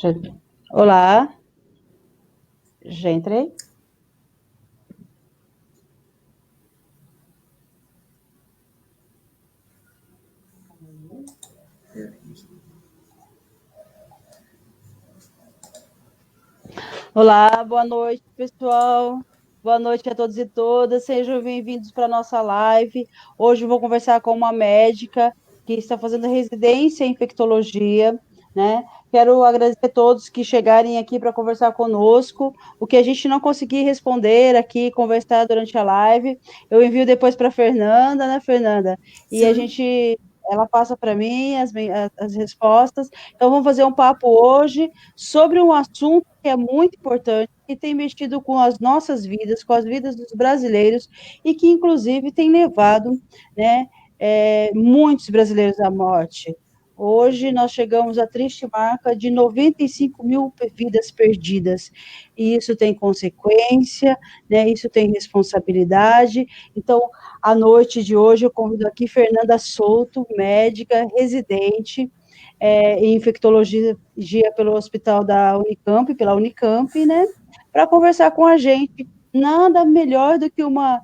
Já- Olá, já entrei? Olá, boa noite, pessoal. Boa noite a todos e todas. Sejam bem-vindos para a nossa live. Hoje eu vou conversar com uma médica que está fazendo residência em infectologia, né? Quero agradecer a todos que chegarem aqui para conversar conosco. O que a gente não conseguir responder aqui, conversar durante a live, eu envio depois para a Fernanda, né, Fernanda? E Sim, ela passa para mim as respostas. Então, vamos fazer um papo hoje sobre um assunto que é muito importante, que tem mexido com as nossas vidas, com as vidas dos brasileiros, e que, inclusive, tem levado, né, muitos brasileiros à morte. Hoje nós chegamos à triste marca de 95 mil vidas perdidas, e isso tem consequência, né, isso tem responsabilidade. Então, à noite de hoje, eu convido aqui Fernanda Souto, médica, residente, em infectologia pelo hospital da Unicamp, pela Unicamp, né, para conversar com a gente. Nada melhor do que uma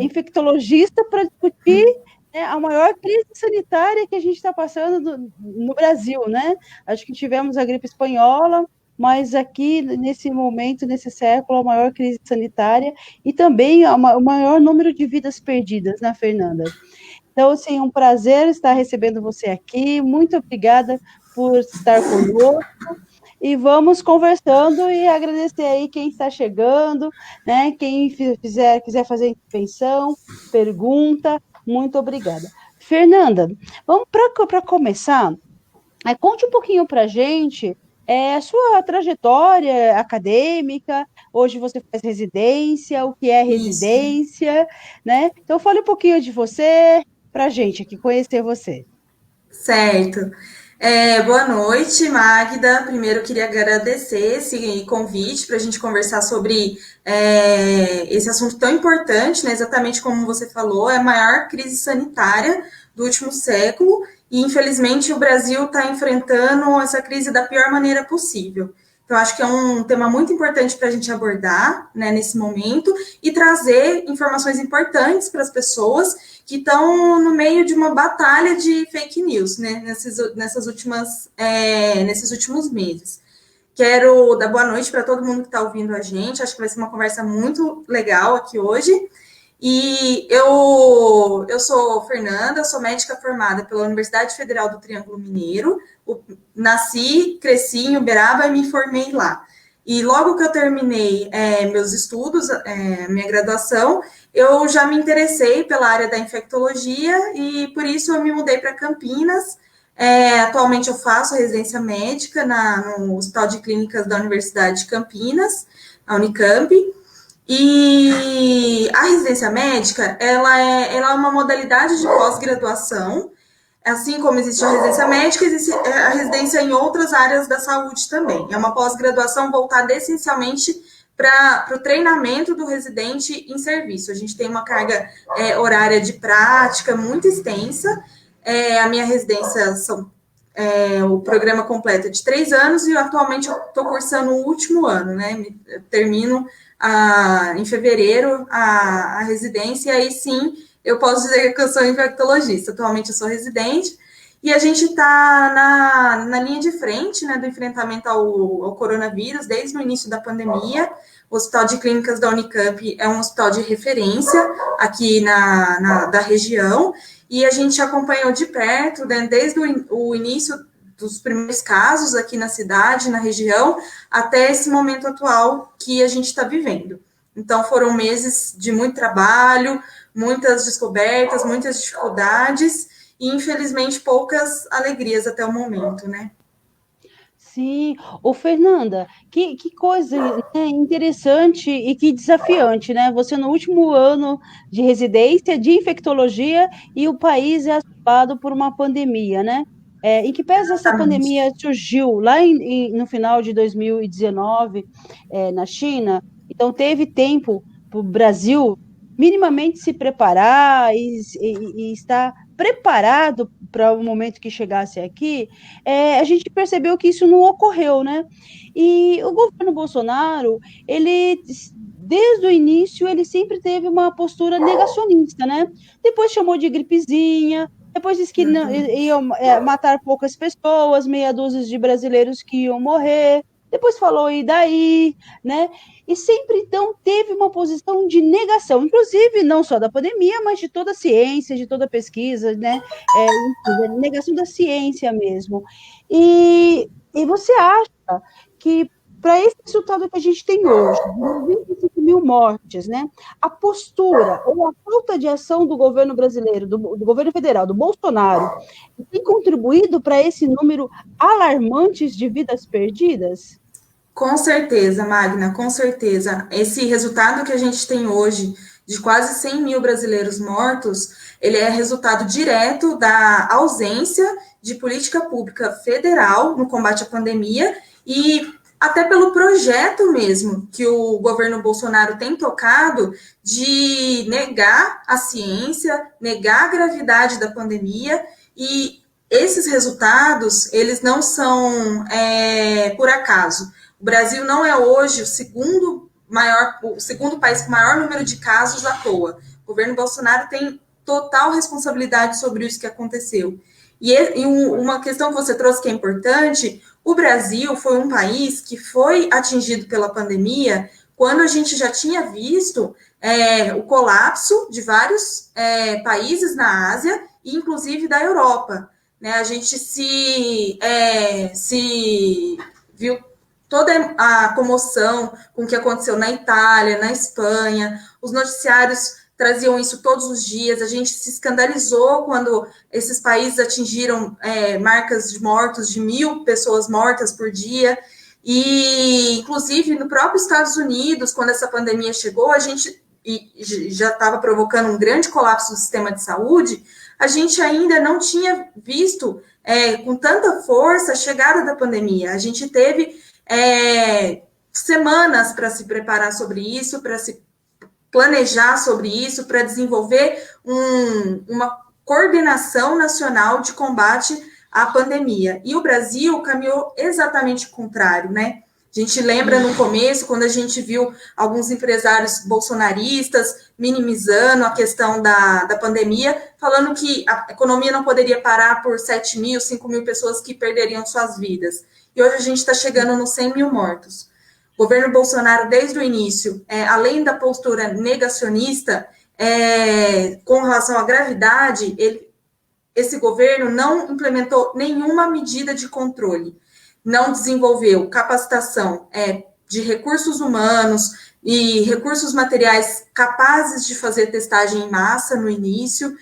infectologista para discutir, né, a maior crise sanitária que a gente está passando no Brasil, né? Acho que tivemos a gripe espanhola, mas aqui, nesse momento, nesse século, a maior crise sanitária e também o maior número de vidas perdidas, né, Fernanda? Então, assim, um prazer estar recebendo você aqui. Muito obrigada por estar conosco. E vamos conversando e agradecer aí quem está chegando, né? Quem quiser fazer intervenção, pergunta, muito obrigada. Fernanda, vamos para começar. Conte um pouquinho para a gente a sua trajetória acadêmica. Hoje você faz residência, o que é isso, residência, né? Então, fale um pouquinho de você para a gente aqui, conhecer você. certo. Boa noite, Magda. Primeiro, queria agradecer esse convite para a gente conversar sobre esse assunto tão importante, né? Exatamente como você falou, é a maior crise sanitária do último século e, infelizmente, o Brasil está enfrentando essa crise da pior maneira possível. Então, acho que é um tema muito importante para a gente abordar, né, nesse momento e trazer informações importantes para as pessoas que estão no meio de uma batalha de fake news, né, nesses últimos meses. Quero dar boa noite para todo mundo que está ouvindo a gente. Acho que vai ser uma conversa muito legal aqui hoje. E eu sou Fernanda, sou médica formada pela Universidade Federal do Triângulo Mineiro. Nasci, cresci em Uberaba e me formei lá. E logo que eu terminei meus estudos, minha graduação, eu já me interessei pela área da infectologia e por isso eu me mudei para Campinas. Atualmente eu faço residência médica no Hospital de Clínicas da Universidade de Campinas, a Unicamp. E a residência médica, ela é uma modalidade de pós-graduação, assim como existe a residência médica, existe a residência em outras áreas da saúde também. É uma pós-graduação voltada essencialmente para o treinamento do residente em serviço. A gente tem uma carga horária de prática muito extensa. A minha residência o programa completo é de 3 anos e atualmente eu estou cursando o último ano, né? Eu termino em fevereiro a residência, e aí sim eu posso dizer que eu sou infectologista. Atualmente eu sou residente e a gente está na linha de frente, né, do enfrentamento ao coronavírus desde o início da pandemia. O Hospital de Clínicas da Unicamp é um hospital de referência aqui da região e a gente acompanhou de perto, né, desde o início dos primeiros casos aqui na cidade, na região, até esse momento atual que a gente está vivendo. Então, foram meses de muito trabalho, muitas descobertas, muitas dificuldades e, infelizmente, poucas alegrias até o momento, né? Sim, ô Fernanda, que coisa, né, interessante e que desafiante, né? Você no último ano de residência de infectologia e o país é assolado por uma pandemia, né? Em que pese essa Exatamente. pandemia surgiu lá no final de 2019, na China, então teve tempo para o Brasil minimamente se preparar e estar preparado para o momento que chegasse aqui, a gente percebeu que isso não ocorreu, né? E o governo Bolsonaro, ele desde o início, ele sempre teve uma postura negacionista, né? Depois chamou de gripezinha, depois disse que não, iam matar poucas pessoas, meia dúzia de brasileiros que iam morrer, depois falou e daí, né? E sempre, então, teve uma posição de negação, inclusive não só da pandemia, mas de toda a ciência, de toda a pesquisa, né? Negação da ciência mesmo. E você acha que para esse resultado que a gente tem hoje, 25 mil mortes, né? A postura ou a falta de ação do governo brasileiro, do governo federal, do Bolsonaro, tem contribuído para esse número alarmante de vidas perdidas? Com certeza, Magna, com certeza. Esse resultado que a gente tem hoje, de quase 100 mil brasileiros mortos, ele é resultado direto da ausência de política pública federal no combate à pandemia e até pelo projeto mesmo que o governo Bolsonaro tem tocado de negar a ciência, negar a gravidade da pandemia, e esses resultados, eles não são por acaso. O Brasil não é hoje o segundo país com maior número de casos à toa. O governo Bolsonaro tem total responsabilidade sobre isso que aconteceu. E uma questão que você trouxe que é importante, o Brasil foi um país que foi atingido pela pandemia quando a gente já tinha visto o colapso de vários países na Ásia e inclusive da Europa. Né? A gente se viu toda a comoção com o que aconteceu na Itália, na Espanha, os noticiários traziam isso todos os dias, a gente se escandalizou quando esses países atingiram marcas de mortos, de 1.000 pessoas mortas por dia, e inclusive no próprio Estados Unidos, quando essa pandemia chegou, a gente já estava provocando um grande colapso do sistema de saúde, a gente ainda não tinha visto com tanta força a chegada da pandemia, a gente teve semanas para se preparar sobre isso, para se planejar sobre isso, para desenvolver uma coordenação nacional de combate à pandemia. E o Brasil caminhou exatamente o contrário, né? A gente lembra no começo, quando a gente viu alguns empresários bolsonaristas minimizando a questão da pandemia, falando que a economia não poderia parar por 7 mil, 5 mil pessoas que perderiam suas vidas. E hoje a gente está chegando nos 100 mil mortos. O governo Bolsonaro, desde o início, além da postura negacionista, com relação à gravidade, esse governo não implementou nenhuma medida de controle, não desenvolveu capacitação de recursos humanos e recursos materiais capazes de fazer testagem em massa no início,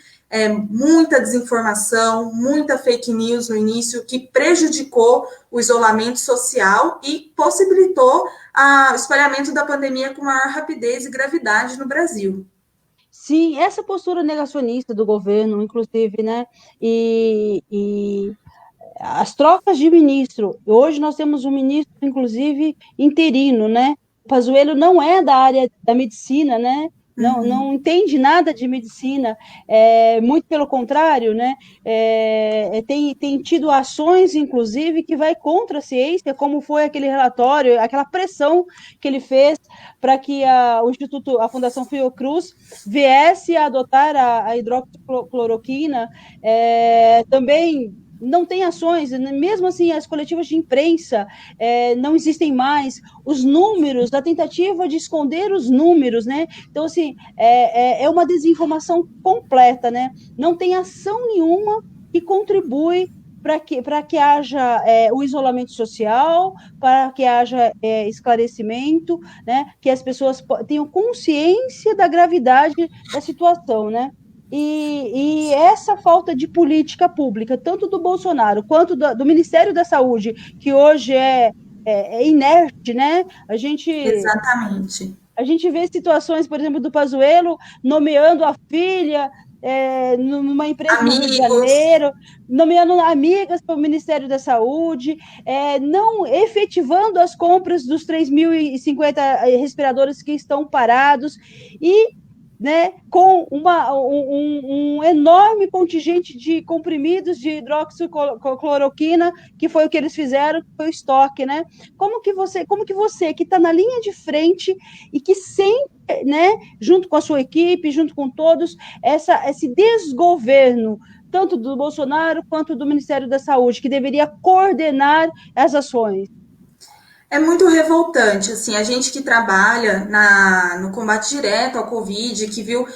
muita desinformação, muita fake news no início, que prejudicou o isolamento social e possibilitou o espalhamento da pandemia com maior rapidez e gravidade no Brasil. Sim, essa postura negacionista do governo, inclusive, né, e as trocas de ministro. Hoje nós temos um ministro, inclusive, interino, né? O Pazuello não é da área da medicina, né? Não entende nada de medicina, muito pelo contrário, né? Tem tido ações, inclusive, que vai contra a ciência, como foi aquele relatório, aquela pressão que ele fez para que o Instituto, a Fundação Fiocruz, viesse a adotar a hidroxicloroquina, também não tem ações, mesmo assim as coletivas de imprensa não existem mais, os números, a tentativa de esconder os números, né? Então, assim, é uma desinformação completa, né? Não tem ação nenhuma que contribui para que haja o isolamento social, para que haja esclarecimento, né? Que as pessoas tenham consciência da gravidade da situação, né? E essa falta de política pública, tanto do Bolsonaro quanto do Ministério da Saúde, que hoje é inerte, né? Exatamente. A gente vê situações, por exemplo, do Pazuello nomeando a filha numa empresa no Rio de Janeiro, nomeando amigas para o Ministério da Saúde, não efetivando as compras dos 3.050 respiradores que estão parados, e né, com um enorme contingente de comprimidos de hidroxicloroquina, que foi o que eles fizeram, que foi o estoque, né? Como que você que está na linha de frente e que sempre, né, junto com a sua equipe, junto com todos, esse desgoverno, tanto do Bolsonaro quanto do Ministério da Saúde, que deveria coordenar as ações? É muito revoltante, assim, a gente que trabalha no combate direto ao Covid, que viu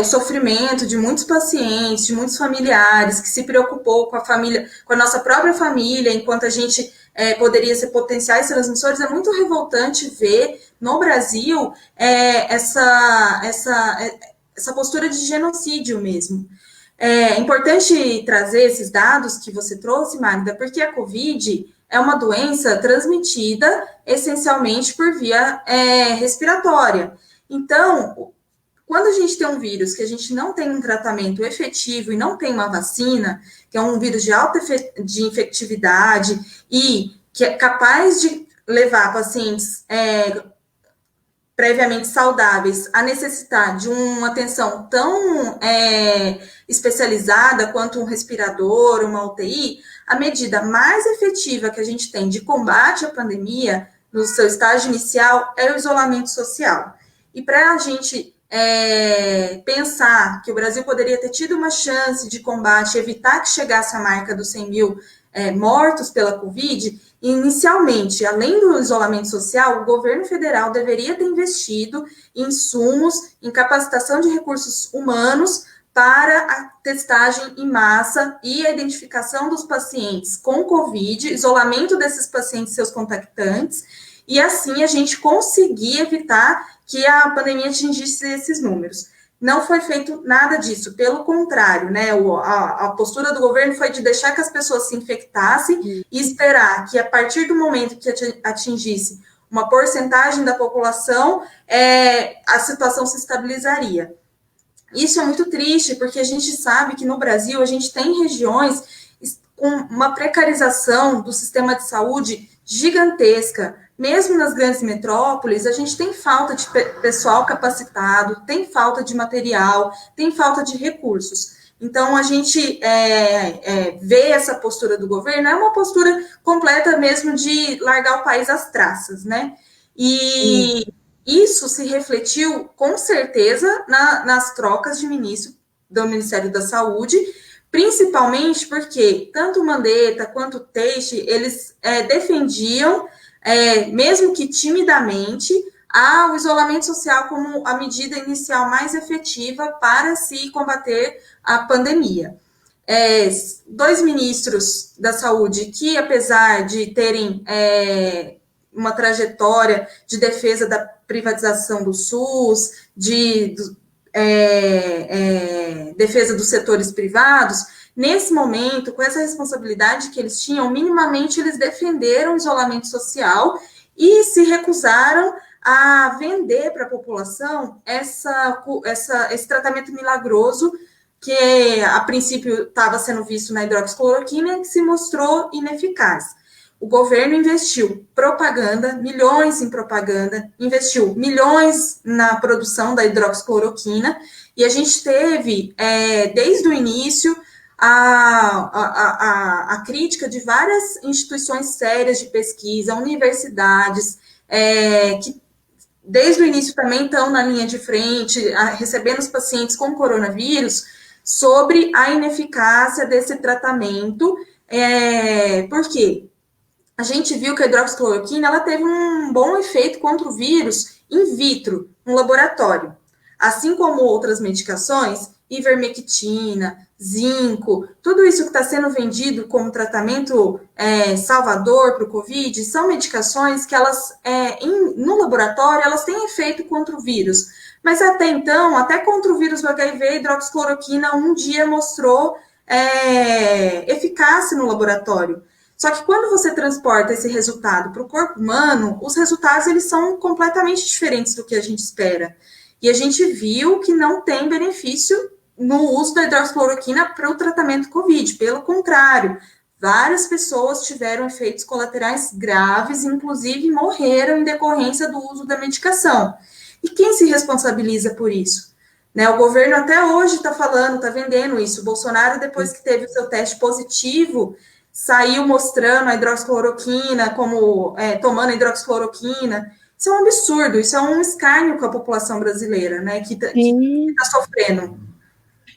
o sofrimento de muitos pacientes, de muitos familiares, que se preocupou com a família, com a nossa própria família, enquanto a gente poderia ser potenciais transmissores, é muito revoltante ver no Brasil essa postura de genocídio mesmo. É importante trazer esses dados que você trouxe, Magda, porque a Covid é uma doença transmitida essencialmente por via respiratória. Então, quando a gente tem um vírus que a gente não tem um tratamento efetivo e não tem uma vacina, que é um vírus de alta infectividade e que é capaz de levar pacientes previamente saudáveis a necessitar de uma atenção tão especializada quanto um respirador, uma UTI, a medida mais efetiva que a gente tem de combate à pandemia, no seu estágio inicial, é o isolamento social. E para a gente pensar que o Brasil poderia ter tido uma chance de combate, evitar que chegasse a marca dos 100 mil mortos pela Covid, inicialmente, além do isolamento social, o governo federal deveria ter investido em insumos, em capacitação de recursos humanos para a testagem em massa e a identificação dos pacientes com Covid, isolamento desses pacientes e seus contactantes, e assim a gente conseguir evitar que a pandemia atingisse esses números. Não foi feito nada disso, pelo contrário, né? A postura do governo foi de deixar que as pessoas se infectassem e esperar que, a partir do momento que atingisse uma porcentagem da população, a situação se estabilizaria. Isso é muito triste, porque a gente sabe que no Brasil a gente tem regiões com uma precarização do sistema de saúde gigantesca. Mesmo nas grandes metrópoles, a gente tem falta de pessoal capacitado, tem falta de material, tem falta de recursos. Então, a gente vê essa postura do governo, é uma postura completa mesmo de largar o país às traças, né? E isso se refletiu, com certeza, nas trocas de ministro do Ministério da Saúde, principalmente porque tanto Mandetta quanto Teixe, eles defendiam, mesmo que timidamente, o isolamento social como a medida inicial mais efetiva para se combater a pandemia. Dois ministros da saúde que, apesar de terem uma trajetória de defesa da privatização do SUS, defesa dos setores privados, nesse momento, com essa responsabilidade que eles tinham, minimamente eles defenderam o isolamento social e se recusaram a vender para a população esse tratamento milagroso que, a princípio, estava sendo visto na hidroxicloroquina e que se mostrou ineficaz. O governo investiu propaganda, milhões em propaganda, investiu milhões na produção da hidroxicloroquina, e a gente teve, desde o início, a crítica de várias instituições sérias de pesquisa, universidades, que desde o início também estão na linha de frente, recebendo os pacientes com coronavírus, sobre a ineficácia desse tratamento. Por quê? A gente viu que a hidroxicloroquina ela teve um bom efeito contra o vírus in vitro, no laboratório. Assim como outras medicações, ivermectina, zinco, tudo isso que está sendo vendido como tratamento salvador para o Covid, são medicações que elas, no laboratório, elas têm efeito contra o vírus. Mas até então, até contra o vírus do HIV, a hidroxicloroquina um dia mostrou eficácia no laboratório. Só que quando você transporta esse resultado para o corpo humano, os resultados eles são completamente diferentes do que a gente espera. E a gente viu que não tem benefício no uso da hidroxicloroquina para o tratamento COVID. Pelo contrário, várias pessoas tiveram efeitos colaterais graves, inclusive morreram em decorrência do uso da medicação. E quem se responsabiliza por isso? né? O governo até hoje está falando, está vendendo isso. O Bolsonaro, depois que teve o seu teste positivo, saiu mostrando a hidroxicloroquina, como tomando hidroxicloroquina. Isso é um absurdo, isso é um escárnio com a população brasileira, né? Que Sim. tá sofrendo.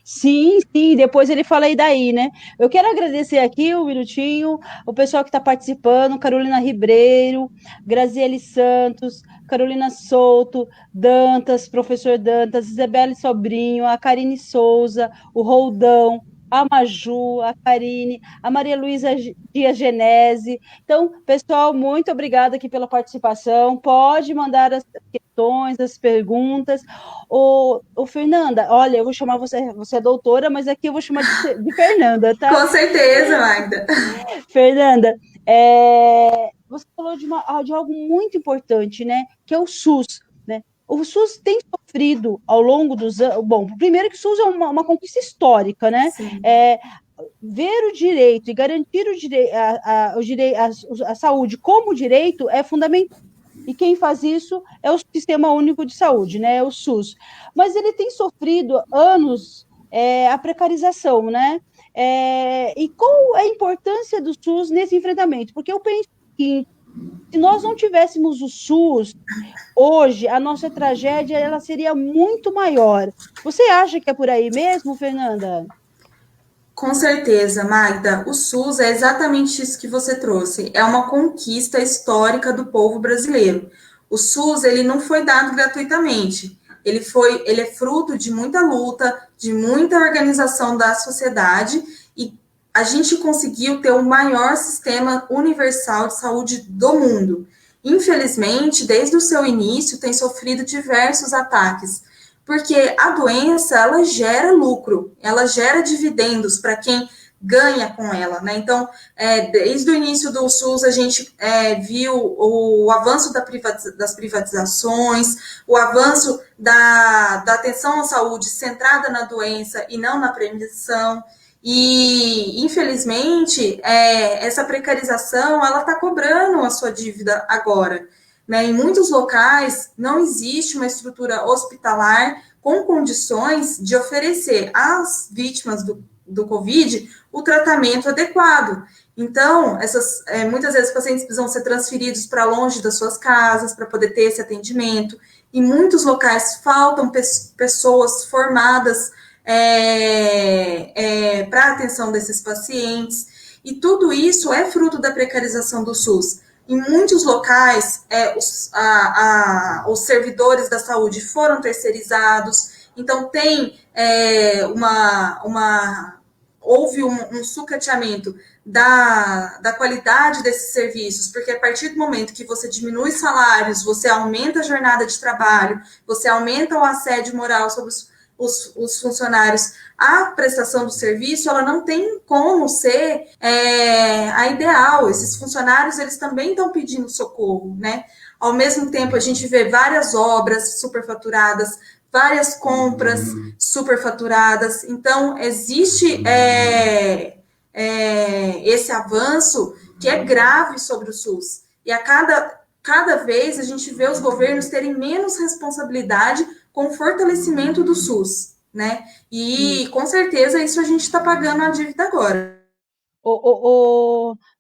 Sim, sim, depois ele fala aí daí, né? Eu quero agradecer aqui um minutinho, o pessoal que está participando, Carolina Ribeiro, Graziele Santos, Carolina Souto, Dantas, professor Dantas, Isabelle Sobrinho, a Karine Souza, o Roldão, a Maju, a Karine, a Maria Luísa Dias Genese. Então, pessoal, muito obrigada aqui pela participação. Pode mandar as questões, as perguntas. Fernanda, olha, eu vou chamar você é doutora, mas aqui eu vou chamar de Fernanda, tá? Com certeza, Magda. Fernanda, você falou de algo muito importante, né? Que é o SUS, né? O SUS tem sofrido ao longo dos anos. Bom, primeiro que o SUS é uma conquista histórica, né? Sim. Ver o direito e garantir a saúde como direito é fundamental. E quem faz isso é o Sistema Único de Saúde, né? É o SUS. Mas ele tem sofrido anos a precarização, né? E qual é a importância do SUS nesse enfrentamento? Porque eu penso que se nós não tivéssemos o SUS hoje, a nossa tragédia ela seria muito maior. Você acha que é por aí mesmo, Fernanda? Com certeza, Magda. O SUS é exatamente isso que você trouxe. É uma conquista histórica do povo brasileiro. O SUS, ele não foi dado gratuitamente. Ele é fruto de muita luta, de muita organização da sociedade e a gente conseguiu ter o maior sistema universal de saúde do mundo. Infelizmente, desde o seu início, tem sofrido diversos ataques porque a doença ela gera lucro, ela gera dividendos para quem ganha com ela, né? Então, desde o início do SUS, a gente viu o avanço das privatizações, o avanço da atenção à saúde centrada na doença e não na prevenção. E, infelizmente, essa precarização ela está cobrando a sua dívida agora. Né? Em muitos locais não existe uma estrutura hospitalar com condições de oferecer às vítimas do Covid o tratamento adequado. Então, muitas vezes os pacientes precisam ser transferidos para longe das suas casas para poder ter esse atendimento. Em muitos locais faltam pessoas formadas para a atenção desses pacientes. E tudo isso é fruto da precarização do SUS. Em muitos locais, os servidores da saúde foram terceirizados, então houve um sucateamento da qualidade desses serviços, porque a partir do momento que você diminui salários, você aumenta a jornada de trabalho, você aumenta o assédio moral sobre os funcionários, a prestação do serviço, ela não tem como ser a ideal. Esses funcionários, eles também estão pedindo socorro, né? Ao mesmo tempo, a gente vê várias obras superfaturadas, várias compras superfaturadas. Então, existe esse avanço que é grave sobre o SUS. E a cada vez a gente vê os governos terem menos responsabilidade com o fortalecimento do SUS, né? E com certeza isso a gente está pagando a dívida agora.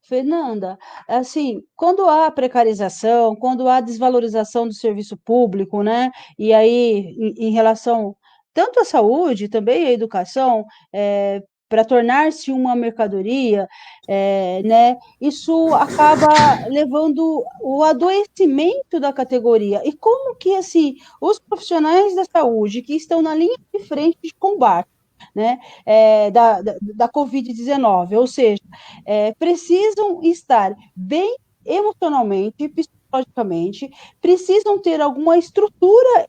Fernanda, assim, quando há precarização, quando há desvalorização do serviço público, né? E aí, em relação tanto à saúde, também à educação, para tornar-se uma mercadoria, né? Isso acaba levando o adoecimento da categoria. E como que, assim, os profissionais da saúde que estão na linha de frente de combate, né, da Covid-19, ou seja, precisam estar bem emocionalmente, psicologicamente, precisam ter alguma estrutura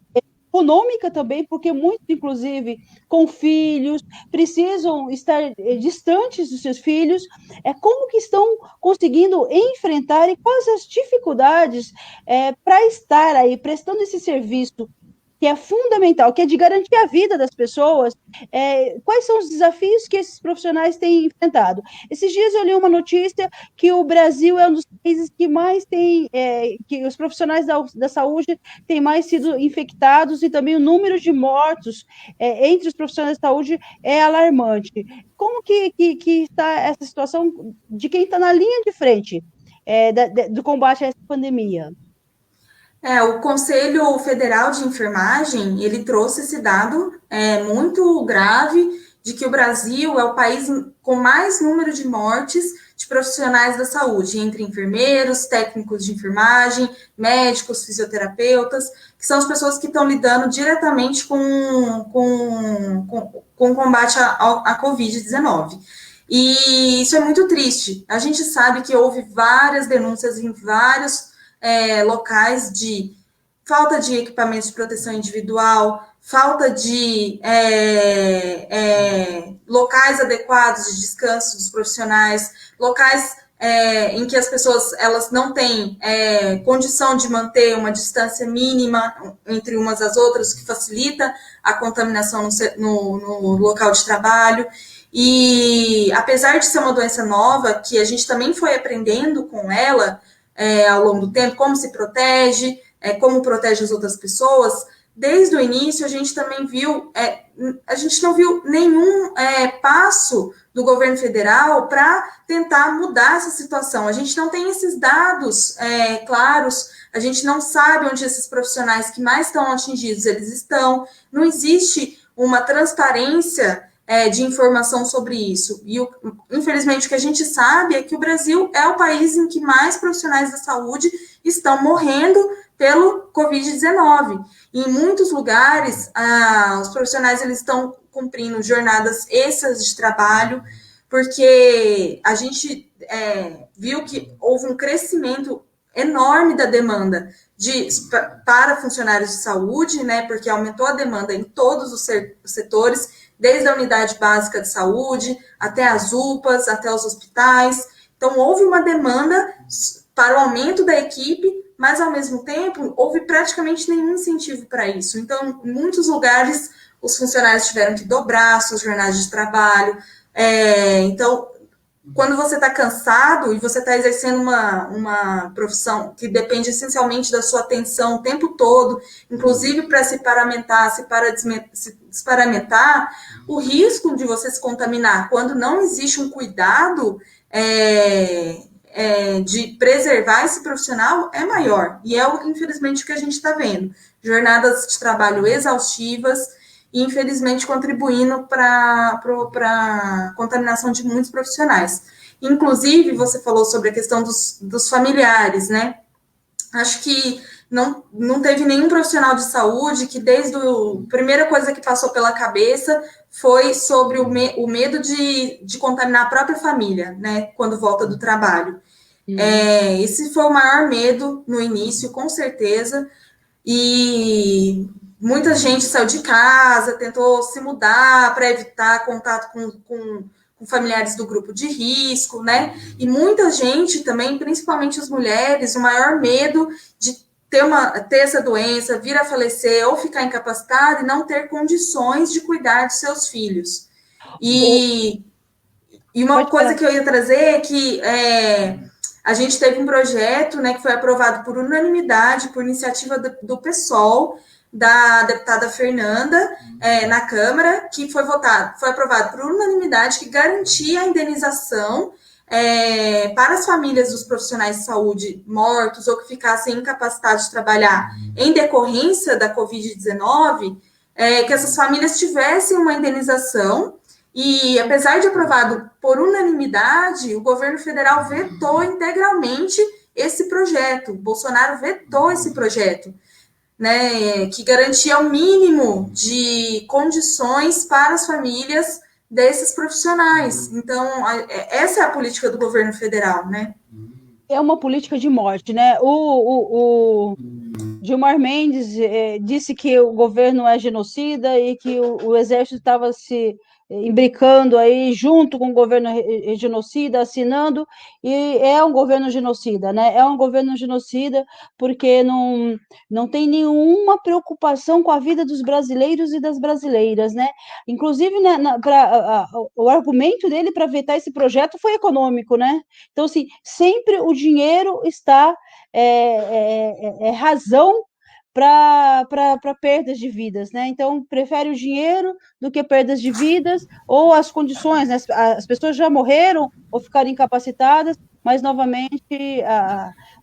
econômica também, porque muitos, inclusive, com filhos, precisam estar distantes dos seus filhos. Como que estão conseguindo enfrentar e quais as dificuldades para estar aí prestando esse serviço que é fundamental, que é de garantir a vida das pessoas, quais são os desafios que esses profissionais têm enfrentado? Esses dias eu li uma notícia que o Brasil é um dos países que mais tem, que os profissionais da saúde têm mais sido infectados, e também o número de mortos entre os profissionais da saúde é alarmante. Como que está essa situação de quem está na linha de frente do combate a essa pandemia? O Conselho Federal de Enfermagem, ele trouxe esse dado muito grave de que o Brasil é o país com mais número de mortes de profissionais da saúde, entre enfermeiros, técnicos de enfermagem, médicos, fisioterapeutas, que são as pessoas que estão lidando diretamente com o combate à Covid-19. E isso é muito triste. A gente sabe que houve várias denúncias em vários locais de falta de equipamentos de proteção individual, falta de locais adequados de descanso dos profissionais, locais em que as pessoas elas não têm condição de manter uma distância mínima entre umas às outras, que facilita a contaminação no local de trabalho. E apesar de ser uma doença nova, que a gente também foi aprendendo com ela ao longo do tempo, como se protege, como protege as outras pessoas, desde o início a gente também viu, a gente não viu nenhum passo do governo federal para tentar mudar essa situação. A gente não tem esses dados claros, a gente não sabe onde esses profissionais que mais estão atingidos eles estão, não existe uma transparência de informação sobre isso. E, infelizmente, o que a gente sabe é que o Brasil é o país em que mais profissionais da saúde estão morrendo pelo Covid-19. Em muitos lugares, os profissionais eles estão cumprindo jornadas extras de trabalho, porque a gente viu que houve um crescimento enorme da demanda para funcionários de saúde, né, porque aumentou a demanda em todos os setores, desde a unidade básica de saúde, até as UPAs, até os hospitais. Então, houve uma demanda para o aumento da equipe, mas, ao mesmo tempo, houve praticamente nenhum incentivo para isso. Então, em muitos lugares, os funcionários tiveram que dobrar suas jornadas de trabalho. Então, quando você está cansado e você está exercendo uma profissão que depende essencialmente da sua atenção o tempo todo, inclusive para se paramentar, se desparamentar, o risco de você se contaminar quando não existe um cuidado de preservar esse profissional é maior. E infelizmente, o que a gente está vendo. Jornadas de trabalho exaustivas, e, infelizmente, contribuindo para a contaminação de muitos profissionais. Inclusive, você falou sobre a questão dos familiares, né? Acho que não teve nenhum profissional de saúde que, desde a primeira coisa que passou pela cabeça, foi sobre o medo de contaminar a própria família, né? Quando volta do trabalho. Esse foi o maior medo no início, com certeza. E muita gente saiu de casa, tentou se mudar para evitar contato com familiares do grupo de risco, né? E muita gente também, principalmente as mulheres, o maior medo de ter essa doença, vir a falecer ou ficar incapacitada e não ter condições de cuidar de seus filhos. E uma coisa que eu ia trazer é que a gente teve um projeto, né, que foi aprovado por unanimidade, por iniciativa do PSOL, da deputada Fernanda, na Câmara, que foi aprovado por unanimidade, que garantia a indenização para as famílias dos profissionais de saúde mortos ou que ficassem incapacitados de trabalhar em decorrência da Covid-19, que essas famílias tivessem uma indenização. E, apesar de aprovado por unanimidade, o governo federal vetou integralmente esse projeto. Bolsonaro vetou esse projeto, né, que garantia o mínimo de condições para as famílias desses profissionais. Então, essa é a política do governo federal, né? É uma política de morte, né? O Gilmar Mendes disse que o governo é genocida e que o exército estava imbricando aí junto com o governo genocida, assinando, e é um governo genocida, né? É um governo genocida porque não tem nenhuma preocupação com a vida dos brasileiros e das brasileiras, né? Inclusive, né, o argumento dele para vetar esse projeto foi econômico, né? Então, assim, sempre o dinheiro está razão para perdas de vidas, né? Então, prefere o dinheiro do que perdas de vidas ou as condições, né? As pessoas já morreram ou ficaram incapacitadas, mas novamente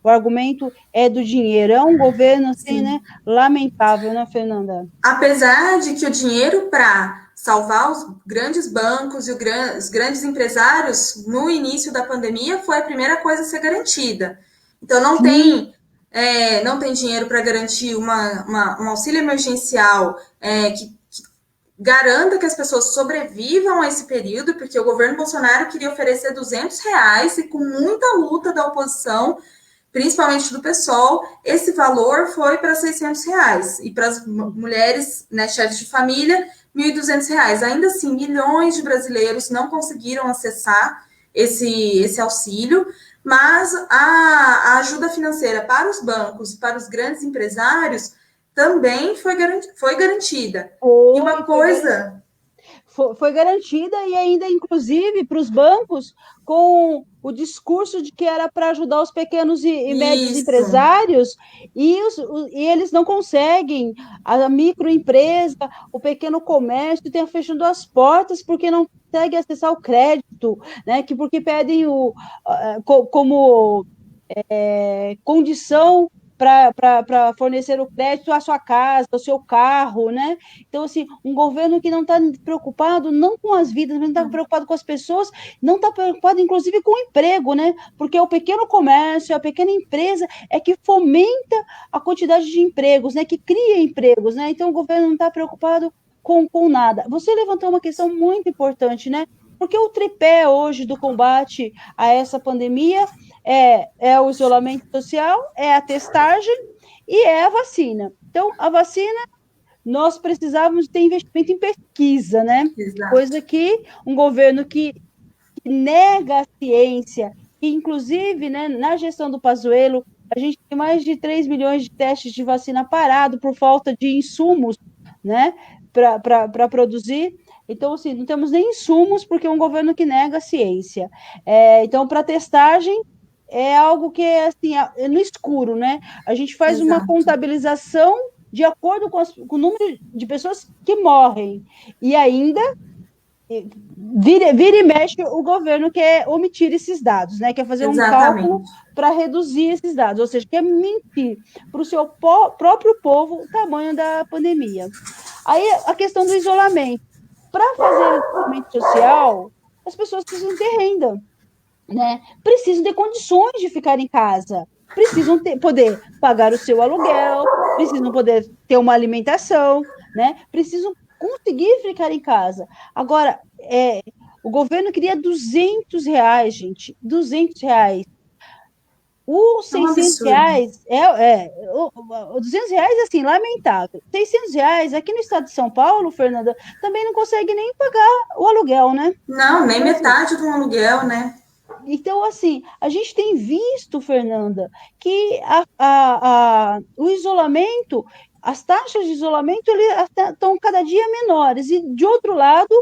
o argumento é do dinheiro. É um governo assim, né? Sim. Lamentável, né, Fernanda? Apesar de que o dinheiro para salvar os grandes bancos e os grandes empresários no início da pandemia foi a primeira coisa a ser garantida. Então Sim, não tem dinheiro para garantir um auxílio emergencial que garanta que as pessoas sobrevivam a esse período, porque o governo Bolsonaro queria oferecer R$ 200 e com muita luta da oposição, principalmente do PSOL, esse valor foi para R$ 600. E para as mulheres, né, chefes de família, R$ 1.200. Ainda assim, milhões de brasileiros não conseguiram acessar esse auxílio, mas a ajuda financeira para os bancos e para os grandes empresários também foi garantida. E uma foi garantida. coisa. Foi garantida e ainda, inclusive, para os bancos, com o discurso de que era para ajudar os pequenos e médios Isso, empresários, e eles não conseguem, a microempresa, o pequeno comércio, estão fechando as portas porque não consegue acessar o crédito, né? Porque pedem como condição para fornecer o crédito à sua casa, ao seu carro, né? Então, assim, um governo que não está preocupado não com as vidas, mas não está preocupado com as pessoas, não está preocupado, inclusive, com o emprego, né? Porque é o pequeno comércio, a pequena empresa é que fomenta a quantidade de empregos, né? Que cria empregos, né? Então, o governo não está preocupado com nada. Você levantou uma questão muito importante, né? Porque o tripé hoje do combate a essa pandemia é o isolamento social, é a testagem e é a vacina. Então, a vacina, nós precisávamos ter investimento em pesquisa, né? exato. Coisa que um governo que nega a ciência, e inclusive, né, na gestão do Pazuello, a gente tem mais de 3 milhões de testes de vacina parado por falta de insumos, né, para produzir. Então, assim, não temos nem insumos porque é um governo que nega a ciência. Então, para testagem, é algo que é assim, é no escuro, né? A gente faz uma Exato. contabilização de acordo com o número de pessoas que morrem. E ainda vira e mexe, o governo quer omitir esses dados, né? Quer fazer um cálculo Exatamente. para reduzir esses dados, ou seja, quer mentir para o seu próprio povo o tamanho da pandemia. Aí a questão do isolamento. Para fazer isolamento social, as pessoas precisam ter renda, né? Precisam ter condições de ficar em casa, precisam poder pagar o seu aluguel, precisam poder ter uma alimentação, né? Precisam conseguir ficar em casa. Agora, o governo queria R$ 200, gente, R$ 200. Os É um 600 absurdo. reais o R$ 200 assim, lamentável. R$ 600 aqui no estado de São Paulo, Fernanda, também não consegue nem pagar o aluguel, né? Não, nem Então, assim, metade de um aluguel, né? a gente tem visto, Fernanda, que o isolamento, as taxas de isolamento estão cada dia menores, e de outro lado,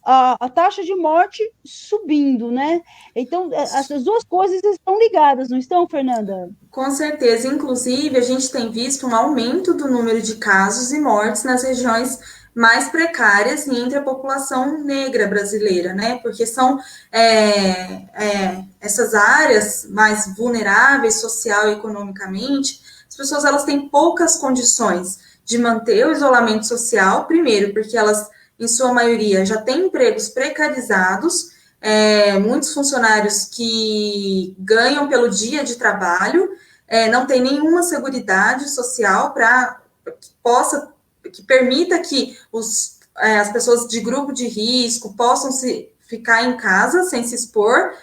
a taxa de morte subindo, né? Então, essas duas coisas estão ligadas, não estão, Fernanda? Com certeza. Inclusive, a gente tem visto um aumento do número de casos e mortes nas regiões mais precárias e entre a população negra brasileira, né? Porque são essas áreas mais vulneráveis social e economicamente, as pessoas elas têm poucas condições de manter o isolamento social, primeiro, porque elas, em sua maioria, já têm empregos precarizados, muitos funcionários que ganham pelo dia de trabalho, não tem nenhuma seguridade social para que permita que as pessoas de grupo de risco possam ficar em casa sem se expor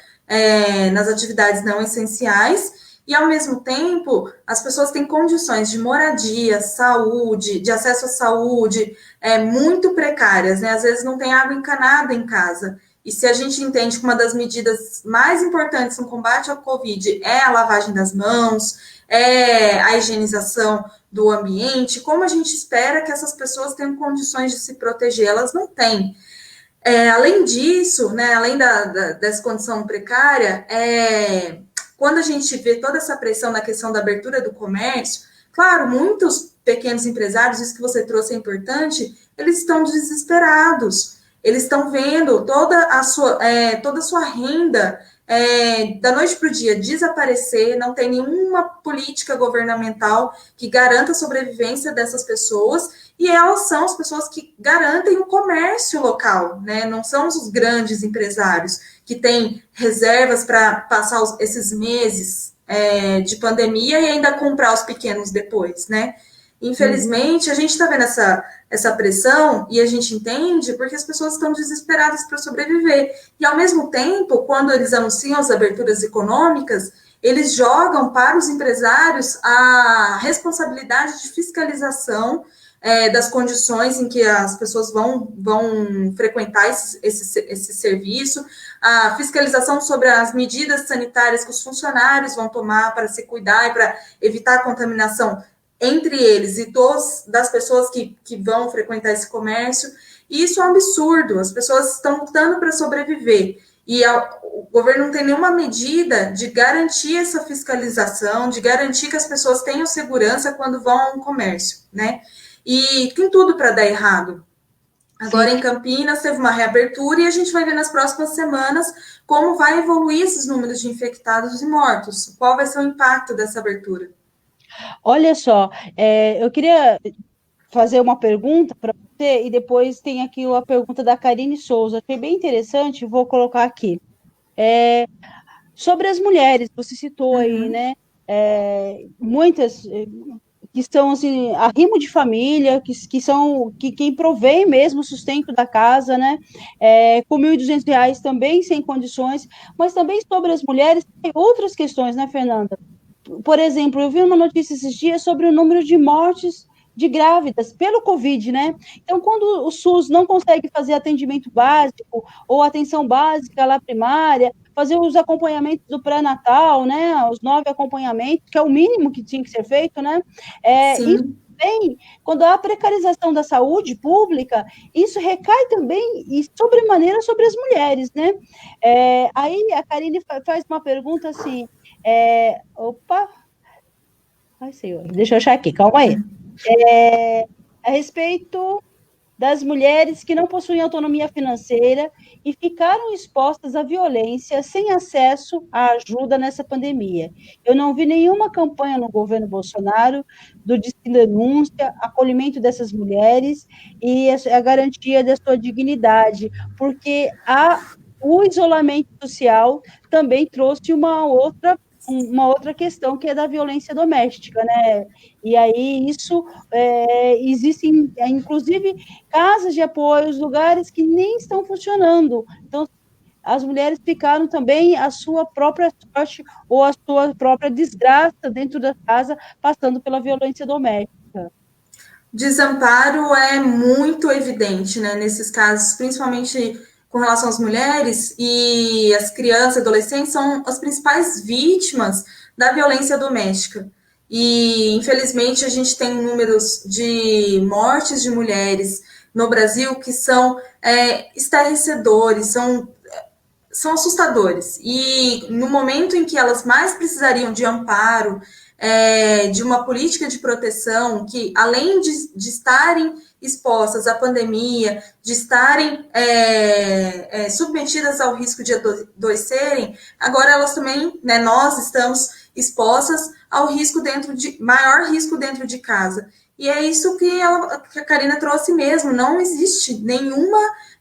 nas atividades não essenciais e, ao mesmo tempo, as pessoas têm condições de moradia, saúde, de acesso à saúde, muito precárias, né? Às vezes não tem água encanada em casa. E se a gente entende que uma das medidas mais importantes no combate ao Covid é a lavagem das mãos, é a higienização do ambiente, como a gente espera que essas pessoas tenham condições de se proteger? Elas não têm. Além disso, né, além dessa condição precária, quando a gente vê toda essa pressão na questão da abertura do comércio, claro, muitos pequenos empresários, isso que você trouxe é importante, eles estão desesperados. Eles estão vendo toda a sua renda da noite para o dia desaparecer, não tem nenhuma política governamental que garanta a sobrevivência dessas pessoas, e elas são as pessoas que garantem o comércio local, né? Não são os grandes empresários que têm reservas para passar esses meses de pandemia e ainda comprar os pequenos depois, né? Infelizmente, a gente está vendo essa pressão e a gente entende porque as pessoas estão desesperadas para sobreviver. E, ao mesmo tempo, quando eles anunciam as aberturas econômicas, eles jogam para os empresários a responsabilidade de fiscalização das condições em que as pessoas vão frequentar esse serviço, a fiscalização sobre as medidas sanitárias que os funcionários vão tomar para se cuidar e para evitar a contaminação entre eles e das pessoas que vão frequentar esse comércio. E isso é um absurdo, as pessoas estão lutando para sobreviver. E o governo não tem nenhuma medida de garantir essa fiscalização, de garantir que as pessoas tenham segurança quando vão a um comércio, né? E tem tudo para dar errado. Agora, sim, em Campinas, teve uma reabertura e a gente vai ver nas próximas semanas como vai evoluir esses números de infectados e mortos. Qual vai ser o impacto dessa abertura? Olha só, eu queria fazer uma pergunta para você e depois tem aqui a pergunta da Karine Souza. Achei bem interessante, vou colocar aqui. Sobre as mulheres, você citou aí, né? Muitas que são assim, arrimo de família, que são quem provém mesmo o sustento da casa, né? Com R$ 1.200 também sem condições, mas também sobre as mulheres tem outras questões, né, Fernanda? Por exemplo, eu vi uma notícia esses dias sobre o número de mortes de grávidas pelo Covid, né? Então, quando o SUS não consegue fazer atendimento básico ou atenção básica lá primária, fazer os acompanhamentos do pré-natal, né? Os 9 acompanhamentos, que é o mínimo que tinha que ser feito, né? Isso também, quando há precarização da saúde pública, isso recai também e sobremaneira sobre as mulheres, né? Aí a Karine faz uma pergunta assim, opa, ai senhor, deixa eu achar aqui, calma aí. A respeito das mulheres que não possuem autonomia financeira e ficaram expostas à violência sem acesso à ajuda nessa pandemia. Eu não vi nenhuma campanha no governo Bolsonaro do denúncia, acolhimento dessas mulheres e a garantia da sua dignidade, porque o isolamento social também trouxe uma outra questão que é da violência doméstica, né? E aí isso existem, inclusive, casas de apoio, lugares que nem estão funcionando. Então, as mulheres ficaram também a sua própria sorte ou a sua própria desgraça dentro da casa, passando pela violência doméstica. Desamparo é muito evidente, né, nesses casos, principalmente com relação às mulheres e as crianças e adolescentes são as principais vítimas da violência doméstica. E, infelizmente, a gente tem números de mortes de mulheres no Brasil que são estarrecedores, são assustadores. E no momento em que elas mais precisariam de amparo, de uma política de proteção, que além de estarem expostas à pandemia, de estarem submetidas ao risco de adoecerem, agora elas também, né, nós estamos expostas ao risco maior risco dentro de casa. E é isso que a Karina trouxe mesmo, não existe nenhuma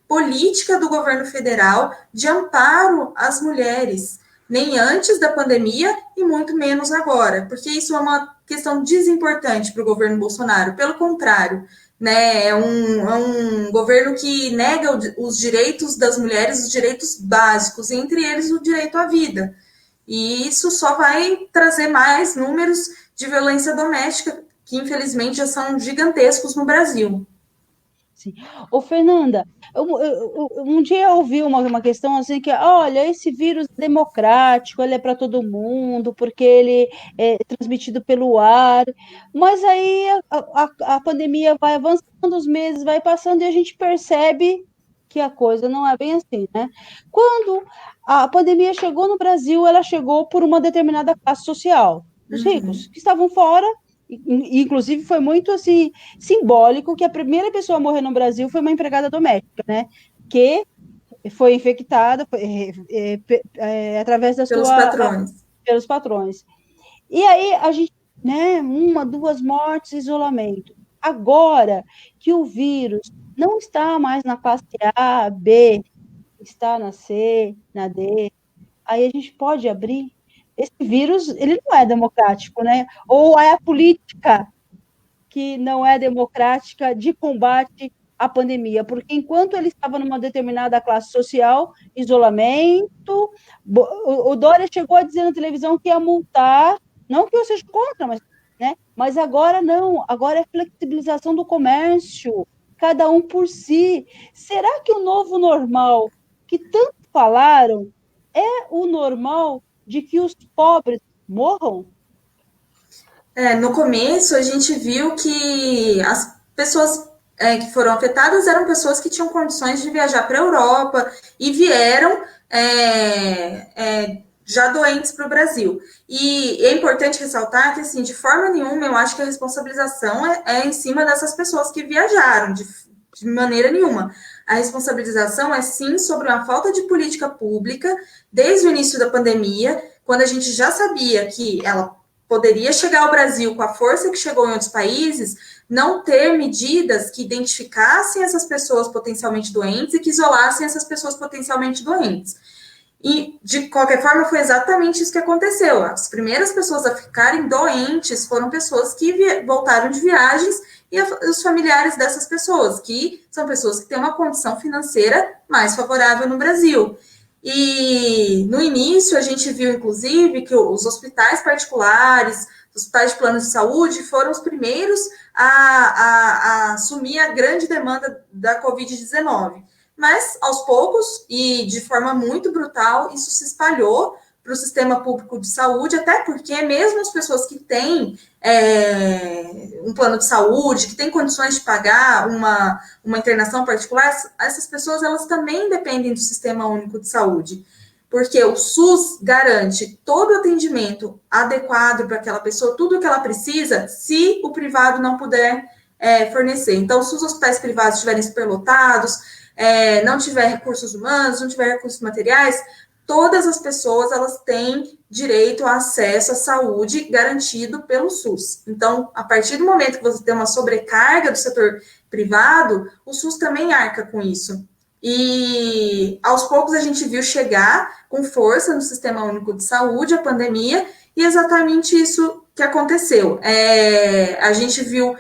política do governo federal de amparo às mulheres, nem antes da pandemia e muito menos agora, porque isso é uma questão desimportante para o governo Bolsonaro. Pelo contrário, né, é um governo que nega os direitos das mulheres, os direitos básicos, entre eles o direito à vida. E isso só vai trazer mais números de violência doméstica, que infelizmente já são gigantescos no Brasil. Sim. Ô, Fernanda, um dia eu ouvi uma questão assim que, olha, esse vírus é democrático, ele é para todo mundo, porque ele é transmitido pelo ar, mas aí a pandemia vai avançando, os meses vai passando e a gente percebe que a coisa não é bem assim, né? Quando a pandemia chegou no Brasil, ela chegou por uma determinada classe social, os ricos, Uhum. que estavam fora, inclusive foi muito assim simbólico que a primeira pessoa a morrer no Brasil foi uma empregada doméstica, né? Que foi infectada através da Pelos patrões. pelos patrões. E aí a gente, né? Uma, duas mortes, isolamento. Agora que o vírus não está mais na classe A, B, está na C, na D, aí a gente pode abrir. Esse vírus, ele não é democrático, né? Ou é a política que não é democrática de combate à pandemia, porque enquanto ele estava numa determinada classe social, isolamento, o Dória chegou a dizer na televisão que ia multar, não que eu seja contra, mas, né? Mas agora não, agora é flexibilização do comércio, cada um por si. Será que o novo normal, que tanto falaram, é o normal de que os pobres morram? No começo, a gente viu que as pessoas que foram afetadas eram pessoas que tinham condições de viajar para a Europa e vieram já doentes para o Brasil. E é importante ressaltar que, assim, de forma nenhuma, eu acho que a responsabilização é em cima dessas pessoas que viajaram, de maneira nenhuma. A responsabilização é sim sobre uma falta de política pública desde o início da pandemia, quando a gente já sabia que ela poderia chegar ao Brasil com a força que chegou em outros países, não ter medidas que identificassem essas pessoas potencialmente doentes e que isolassem essas pessoas potencialmente doentes. E, de qualquer forma, foi exatamente isso que aconteceu. As primeiras pessoas a ficarem doentes foram pessoas que voltaram de viagens e os familiares dessas pessoas, que são pessoas que têm uma condição financeira mais favorável no Brasil. E no início a gente viu, inclusive, que os hospitais particulares, os hospitais de plano de saúde, foram os primeiros a assumir a grande demanda da Covid-19. Mas, aos poucos, e de forma muito brutal, isso se espalhou para o sistema público de saúde, até porque mesmo as pessoas que têm um plano de saúde, que têm condições de pagar uma internação particular, essas pessoas elas também dependem do Sistema Único de Saúde. Porque o SUS garante todo o atendimento adequado para aquela pessoa, tudo o que ela precisa, se o privado não puder fornecer. Então, se os hospitais privados estiverem superlotados, não tiver recursos humanos, não tiver recursos materiais, todas as pessoas elas têm direito a acesso à saúde garantido pelo SUS. Então, a partir do momento que você tem uma sobrecarga do setor privado, o SUS também arca com isso. E aos poucos a gente viu chegar com força no Sistema Único de Saúde a pandemia, e exatamente isso que aconteceu. A gente viu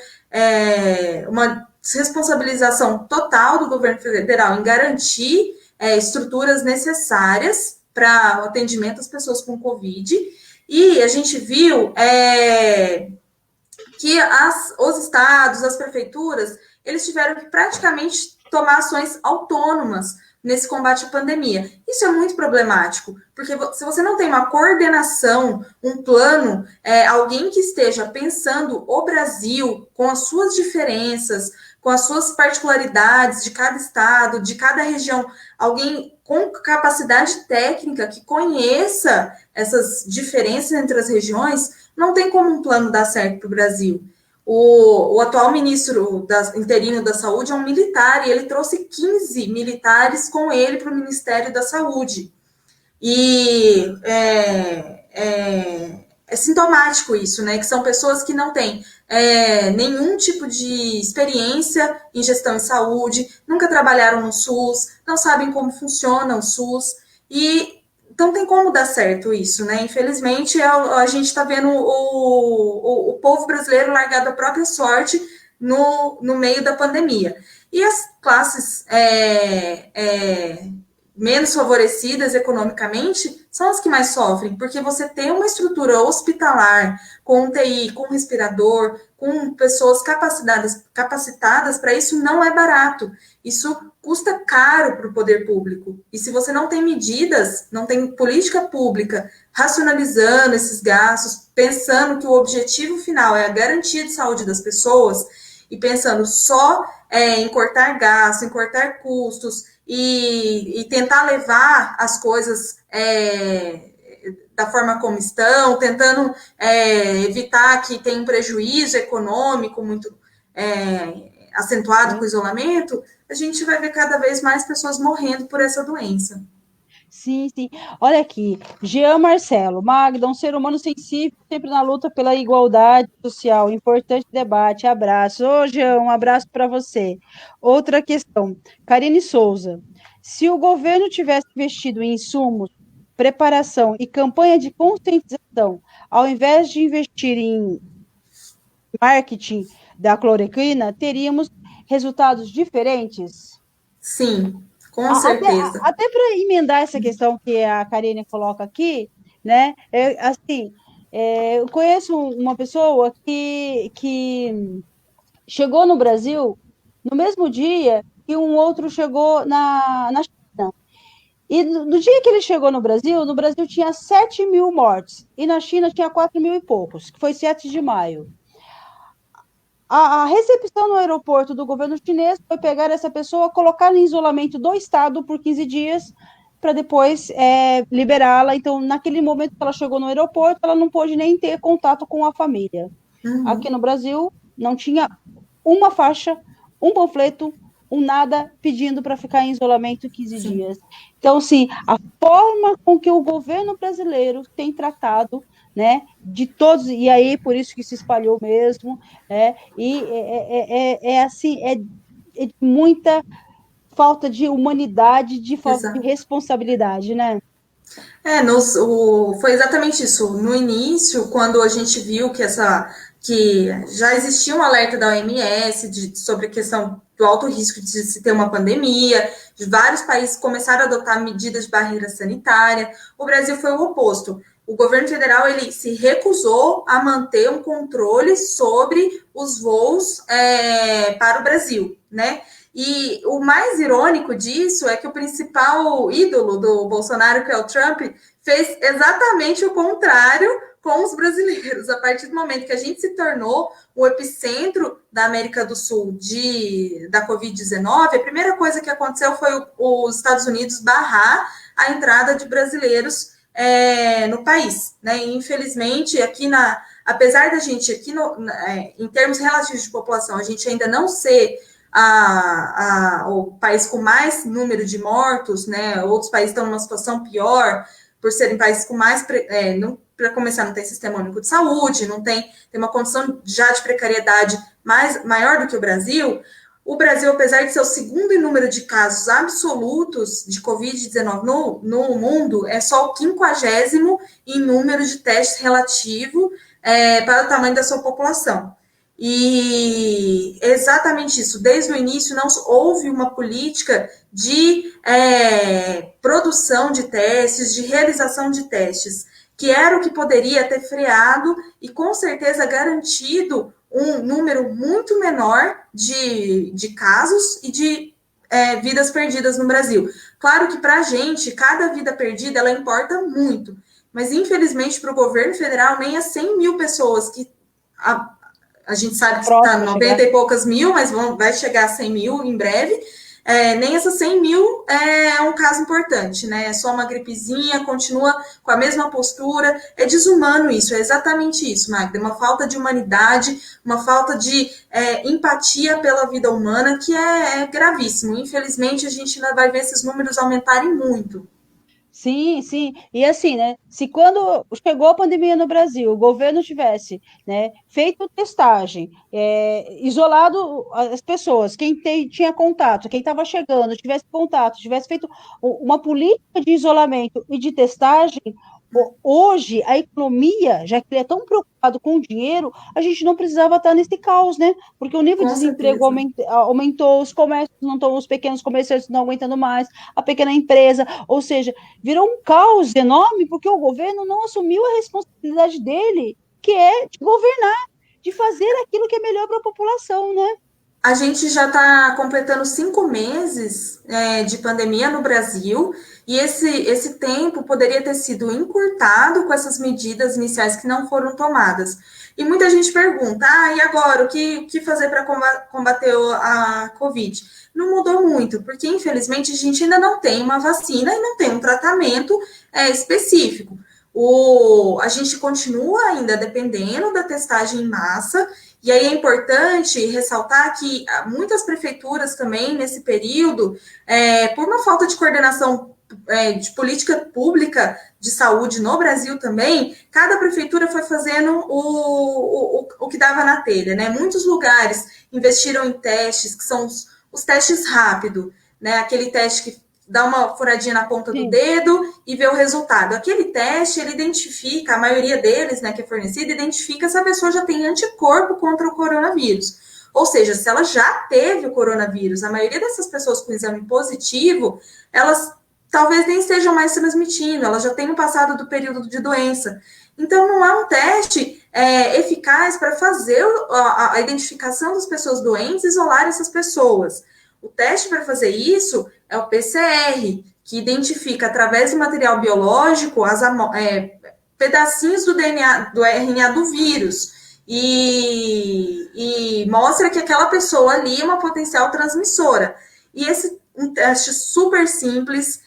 uma responsabilização total do governo federal em garantir estruturas necessárias para o atendimento às pessoas com Covid, e a gente viu que os estados, as prefeituras, eles tiveram que praticamente tomar ações autônomas nesse combate à pandemia. Isso é muito problemático, porque se você não tem uma coordenação, um plano, alguém que esteja pensando o Brasil com as suas diferenças, com as suas particularidades de cada estado, de cada região, alguém com capacidade técnica que conheça essas diferenças entre as regiões, não tem como um plano dar certo para o Brasil. O atual ministro interino da Saúde é um militar e ele trouxe 15 militares com ele para o Ministério da Saúde. E é sintomático isso, né? Que são pessoas que não têm nenhum tipo de experiência em gestão em saúde, nunca trabalharam no SUS, não sabem como funciona o SUS, e não tem como dar certo isso, né? Infelizmente, a gente está vendo o povo brasileiro largado à própria sorte no meio da pandemia. E as classes menos favorecidas economicamente são as que mais sofrem, porque você tem uma estrutura hospitalar com UTI, com respirador, com pessoas capacitadas para isso não é barato. Isso custa caro para o poder público. E se você não tem medidas, não tem política pública racionalizando esses gastos, pensando que o objetivo final é a garantia de saúde das pessoas, e pensando só em cortar gastos, em cortar custos e tentar levar as coisas da forma como estão, tentando evitar que tenha um prejuízo econômico muito acentuado com o isolamento, a gente vai ver cada vez mais pessoas morrendo por essa doença. Sim, sim. Olha aqui, Jean Marcelo, Magda, um ser humano sensível, sempre na luta pela igualdade social. Importante debate. Abraço. Ô, Jean, um abraço para você. Outra questão. Karine Souza, se o governo tivesse investido em insumos, preparação e campanha de conscientização, ao invés de investir em marketing da cloroquina, teríamos resultados diferentes? Sim, com Até, certeza. até para emendar essa questão que a Karine coloca aqui, né? Assim, eu conheço uma pessoa que chegou no Brasil no mesmo dia que um outro chegou na China. E no dia que ele chegou no Brasil tinha 7.000 mortes, e na China tinha 4.000 e poucos, que foi 7 de maio. A recepção no aeroporto do governo chinês foi pegar essa pessoa, colocar em isolamento do Estado por 15 dias, para depois liberá-la. Então, naquele momento que ela chegou no aeroporto, ela não pôde nem ter contato com a família. Aqui Uhum. no Brasil, não tinha uma faixa, um panfleto, um nada pedindo para ficar em isolamento 15 Sim. dias. Então, sim, a forma com que o governo brasileiro tem tratado, né, de todos, e aí por isso que se espalhou mesmo, e assim, de muita falta de humanidade, de falta de Exato. responsabilidade, né? Foi exatamente isso. No início, quando a gente viu que já existia um alerta da OMS sobre a questão do alto risco de se ter uma pandemia, vários países começaram a adotar medidas de barreira sanitária. O Brasil foi o oposto. O governo federal ele se recusou a manter um controle sobre os voos para o Brasil, né? E o mais irônico disso é que o principal ídolo do Bolsonaro, que é o Trump, fez exatamente o contrário com os brasileiros. A partir do momento que a gente se tornou o epicentro da América do Sul da Covid-19, a primeira coisa que aconteceu foi os Estados Unidos barrar a entrada de brasileiros no país. Né? E, infelizmente, apesar da gente aqui, em termos relativos de população, a gente ainda não ser o país com mais número de mortos, né? Outros países estão numa situação pior, por serem países com mais. Para começar, não tem sistema único de saúde, não tem uma condição já de precariedade maior do que o Brasil. O Brasil, apesar de ser o segundo em número de casos absolutos de Covid-19 no mundo, é só o 50º em número de testes relativo para o tamanho da sua população. E exatamente isso, desde o início não houve uma política de produção de testes, de realização de testes, que era o que poderia ter freado e com certeza garantido um número muito menor de casos e de vidas perdidas no Brasil. Claro que para a gente, cada vida perdida, ela importa muito, mas infelizmente para o governo federal, nem as 100 mil pessoas que a gente sabe que está 90 e poucas mil, mas vai chegar a 100 mil em breve. Nem essas 100 mil é um caso importante, né? É só uma gripezinha, continua com a mesma postura. É desumano isso, é exatamente isso, Magda. Uma falta de humanidade, uma falta de empatia pela vida humana, que é gravíssimo. Infelizmente, a gente ainda vai ver esses números aumentarem muito. Sim, sim. E assim, né? Se quando chegou a pandemia no Brasil, o governo tivesse, né, feito testagem, isolado as pessoas, tinha contato, quem estava chegando, tivesse contato, tivesse feito uma política de isolamento e de testagem, Hoje, a economia, já que ele é tão preocupado com o dinheiro, a gente não precisava estar nesse caos, né? Porque o nível de Com desemprego certeza. aumentou, os comércios não estão, os pequenos comerciantes não aguentando mais, a pequena empresa, ou seja, virou um caos enorme porque o governo não assumiu a responsabilidade dele, que é de governar, de fazer aquilo que é melhor para a população, né? A gente já está completando 5 meses de pandemia no Brasil e esse tempo poderia ter sido encurtado com essas medidas iniciais que não foram tomadas. E muita gente pergunta, e agora, o que fazer para combater a Covid? Não mudou muito, porque infelizmente a gente ainda não tem uma vacina e não tem um tratamento específico. A gente continua ainda dependendo da testagem em massa, e aí é importante ressaltar que muitas prefeituras também, nesse período, por uma falta de coordenação de política pública de saúde no Brasil também, cada prefeitura foi fazendo o que dava na telha, né? Muitos lugares investiram em testes, que são os testes rápidos, né? Aquele teste que dá uma furadinha na ponta do Sim. dedo e vê o resultado. Aquele teste, ele identifica, a maioria deles, né, que é fornecido, identifica se a pessoa já tem anticorpo contra o coronavírus. Ou seja, se ela já teve o coronavírus, a maioria dessas pessoas com exame positivo, elas talvez nem estejam mais transmitindo, elas já tenham passado do período de doença. Então, não é um teste eficaz para fazer a identificação das pessoas doentes e isolar essas pessoas. O teste para fazer isso é o PCR, que identifica através do material biológico pedacinhos do DNA, do RNA do vírus. E mostra que aquela pessoa ali é uma potencial transmissora. E esse um teste super simples,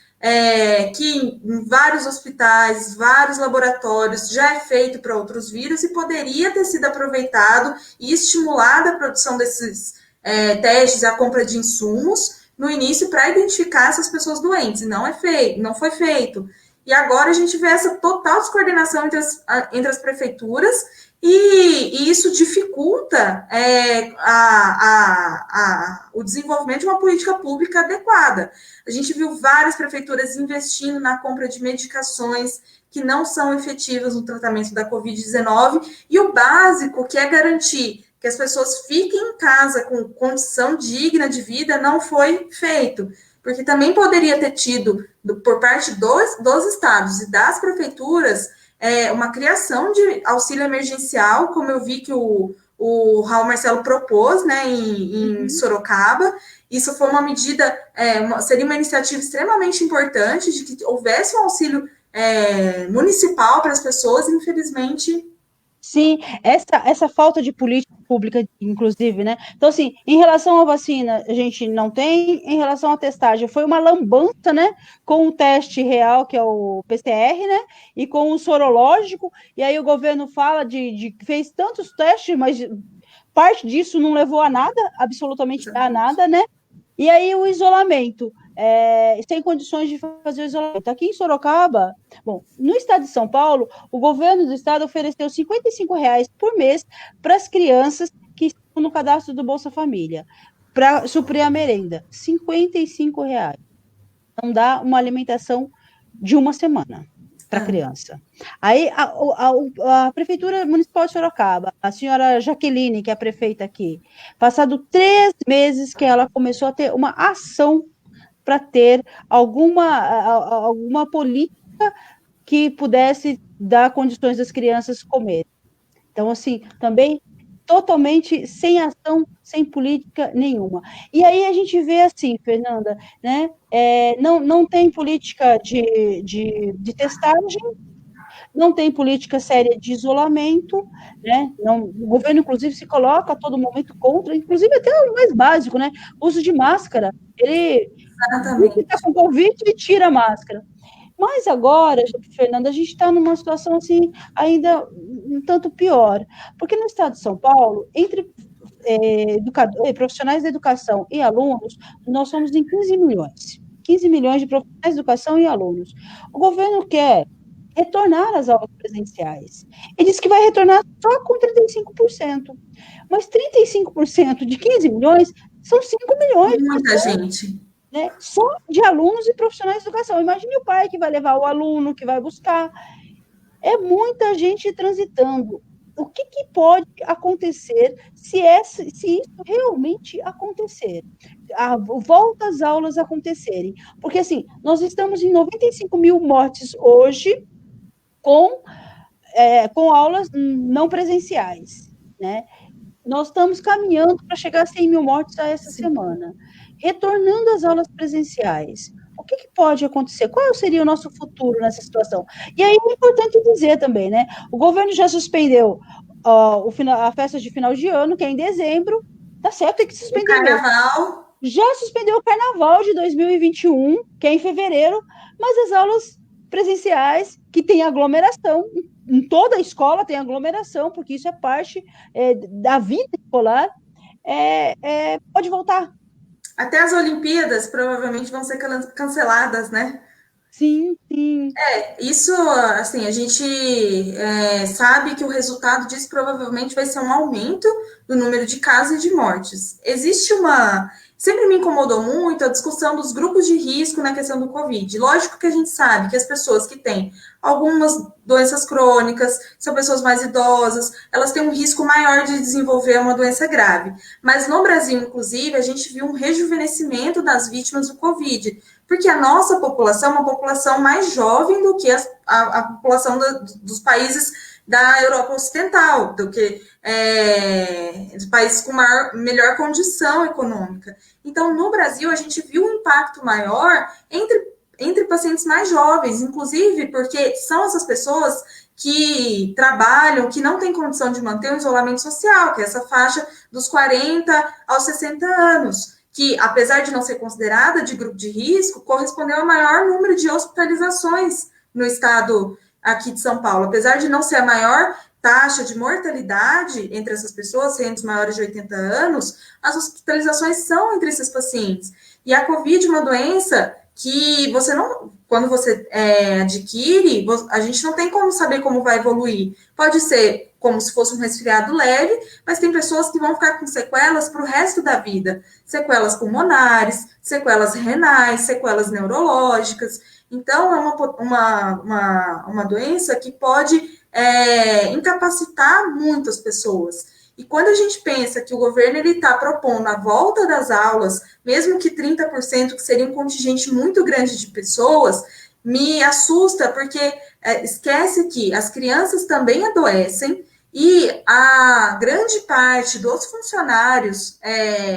que em vários hospitais, vários laboratórios já é feito para outros vírus e poderia ter sido aproveitado e estimulado a produção desses testes, a compra de insumos no início para identificar essas pessoas doentes. E não foi feito. E agora a gente vê essa total descoordenação entre as prefeituras e isso dificulta o desenvolvimento de uma política pública adequada. A gente viu várias prefeituras investindo na compra de medicações que não são efetivas no tratamento da Covid-19 e o básico, que é garantir que as pessoas fiquem em casa com condição digna de vida, não foi feito. Porque também poderia ter tido, por parte dos estados e das prefeituras, uma criação de auxílio emergencial, como eu vi que o Raul Marcelo propôs, né, em Sorocaba. Isso foi uma medida, seria uma iniciativa extremamente importante de que houvesse um auxílio municipal para as pessoas, infelizmente. Sim, essa falta de política pública, inclusive, né? Então, assim, em relação à vacina, a gente não tem, em relação à testagem, foi uma lambança, né? Com o teste real, que é o PCR, né? E com o sorológico, e aí o governo fala de fez tantos testes, mas parte disso não levou a nada, absolutamente a nada, né? E aí o isolamento, sem condições de fazer o isolamento. Aqui em Sorocaba, bom, no estado de São Paulo, o governo do estado ofereceu R$ 55 por mês para as crianças que estão no cadastro do Bolsa Família, para suprir a merenda. R$ 55. Não dá uma alimentação de uma semana para a criança. Aí a Prefeitura Municipal de Sorocaba, a senhora Jaqueline, que é a prefeita aqui, passado 3 meses que ela começou a ter uma ação para ter alguma política que pudesse dar condições das crianças comerem. Então, assim, também totalmente sem ação, sem política nenhuma. E aí a gente vê assim, Fernanda, né? Não tem política de testagem, não tem política séria de isolamento, né? Não, o governo, inclusive, se coloca a todo momento contra, inclusive até o mais básico, né? O uso de máscara. Ele está Exatamente. com Covid e tira a máscara. Mas agora, Fernanda, a gente está numa situação assim ainda um tanto pior, porque no estado de São Paulo, entre profissionais da educação e alunos, nós somos em 15 milhões. 15 milhões de profissionais de educação e alunos. O governo quer retornar às aulas presenciais. Ele diz que vai retornar só com 35%. Mas 35% de 15 milhões são 5 milhões de Muita pessoas, gente. né? Só de alunos e profissionais de educação. Imagine o pai que vai levar o aluno, que vai buscar. É muita gente transitando. O que pode acontecer se isso realmente acontecer? Volta às aulas acontecerem. Porque, assim, nós estamos em 95 mil mortes hoje com, com aulas não presenciais, né? Nós estamos caminhando para chegar a 100 mil mortes a essa Sim. semana. Retornando às aulas presenciais, o que pode acontecer? Qual seria o nosso futuro nessa situação? E aí é importante dizer também, né? O governo já suspendeu a festa de final de ano, que é em dezembro, tá certo, tem que O suspender. carnaval. Já suspendeu o carnaval de 2021, que é em fevereiro, mas as aulas presenciais, que tem aglomeração, em toda a escola tem aglomeração, porque isso é parte da vida escolar, pode voltar. Até as Olimpíadas provavelmente vão ser canceladas, né? Sim, sim. Isso, assim, a gente sabe que o resultado disso provavelmente vai ser um aumento do número de casos e de mortes. Existe uma. Sempre me incomodou muito a discussão dos grupos de risco na questão do Covid. Lógico que a gente sabe que as pessoas que têm algumas doenças crônicas, são pessoas mais idosas, elas têm um risco maior de desenvolver uma doença grave. Mas no Brasil, inclusive, a gente viu um rejuvenescimento das vítimas do Covid, porque a nossa população é uma população mais jovem do que a população dos países da Europa Ocidental, do que dos países com melhor condição econômica. Então, no Brasil, a gente viu um impacto maior entre pacientes mais jovens, inclusive porque são essas pessoas que trabalham, que não têm condição de manter o isolamento social, que é essa faixa dos 40 aos 60 anos, que, apesar de não ser considerada de grupo de risco, correspondeu ao maior número de hospitalizações no estado aqui de São Paulo. Apesar de não ser a maior taxa de mortalidade entre essas pessoas, sendo os maiores de 80 anos, as hospitalizações são entre esses pacientes. E a Covid é uma doença que você não, quando você adquire, a gente não tem como saber como vai evoluir. Pode ser como se fosse um resfriado leve, mas tem pessoas que vão ficar com sequelas para o resto da vida. Sequelas pulmonares, sequelas renais, sequelas neurológicas. Então, é uma doença que pode incapacitar muitas pessoas. E quando a gente pensa que o governo está propondo a volta das aulas, mesmo que 30%, que seria um contingente muito grande de pessoas, me assusta, porque esquece que as crianças também adoecem e a grande parte dos funcionários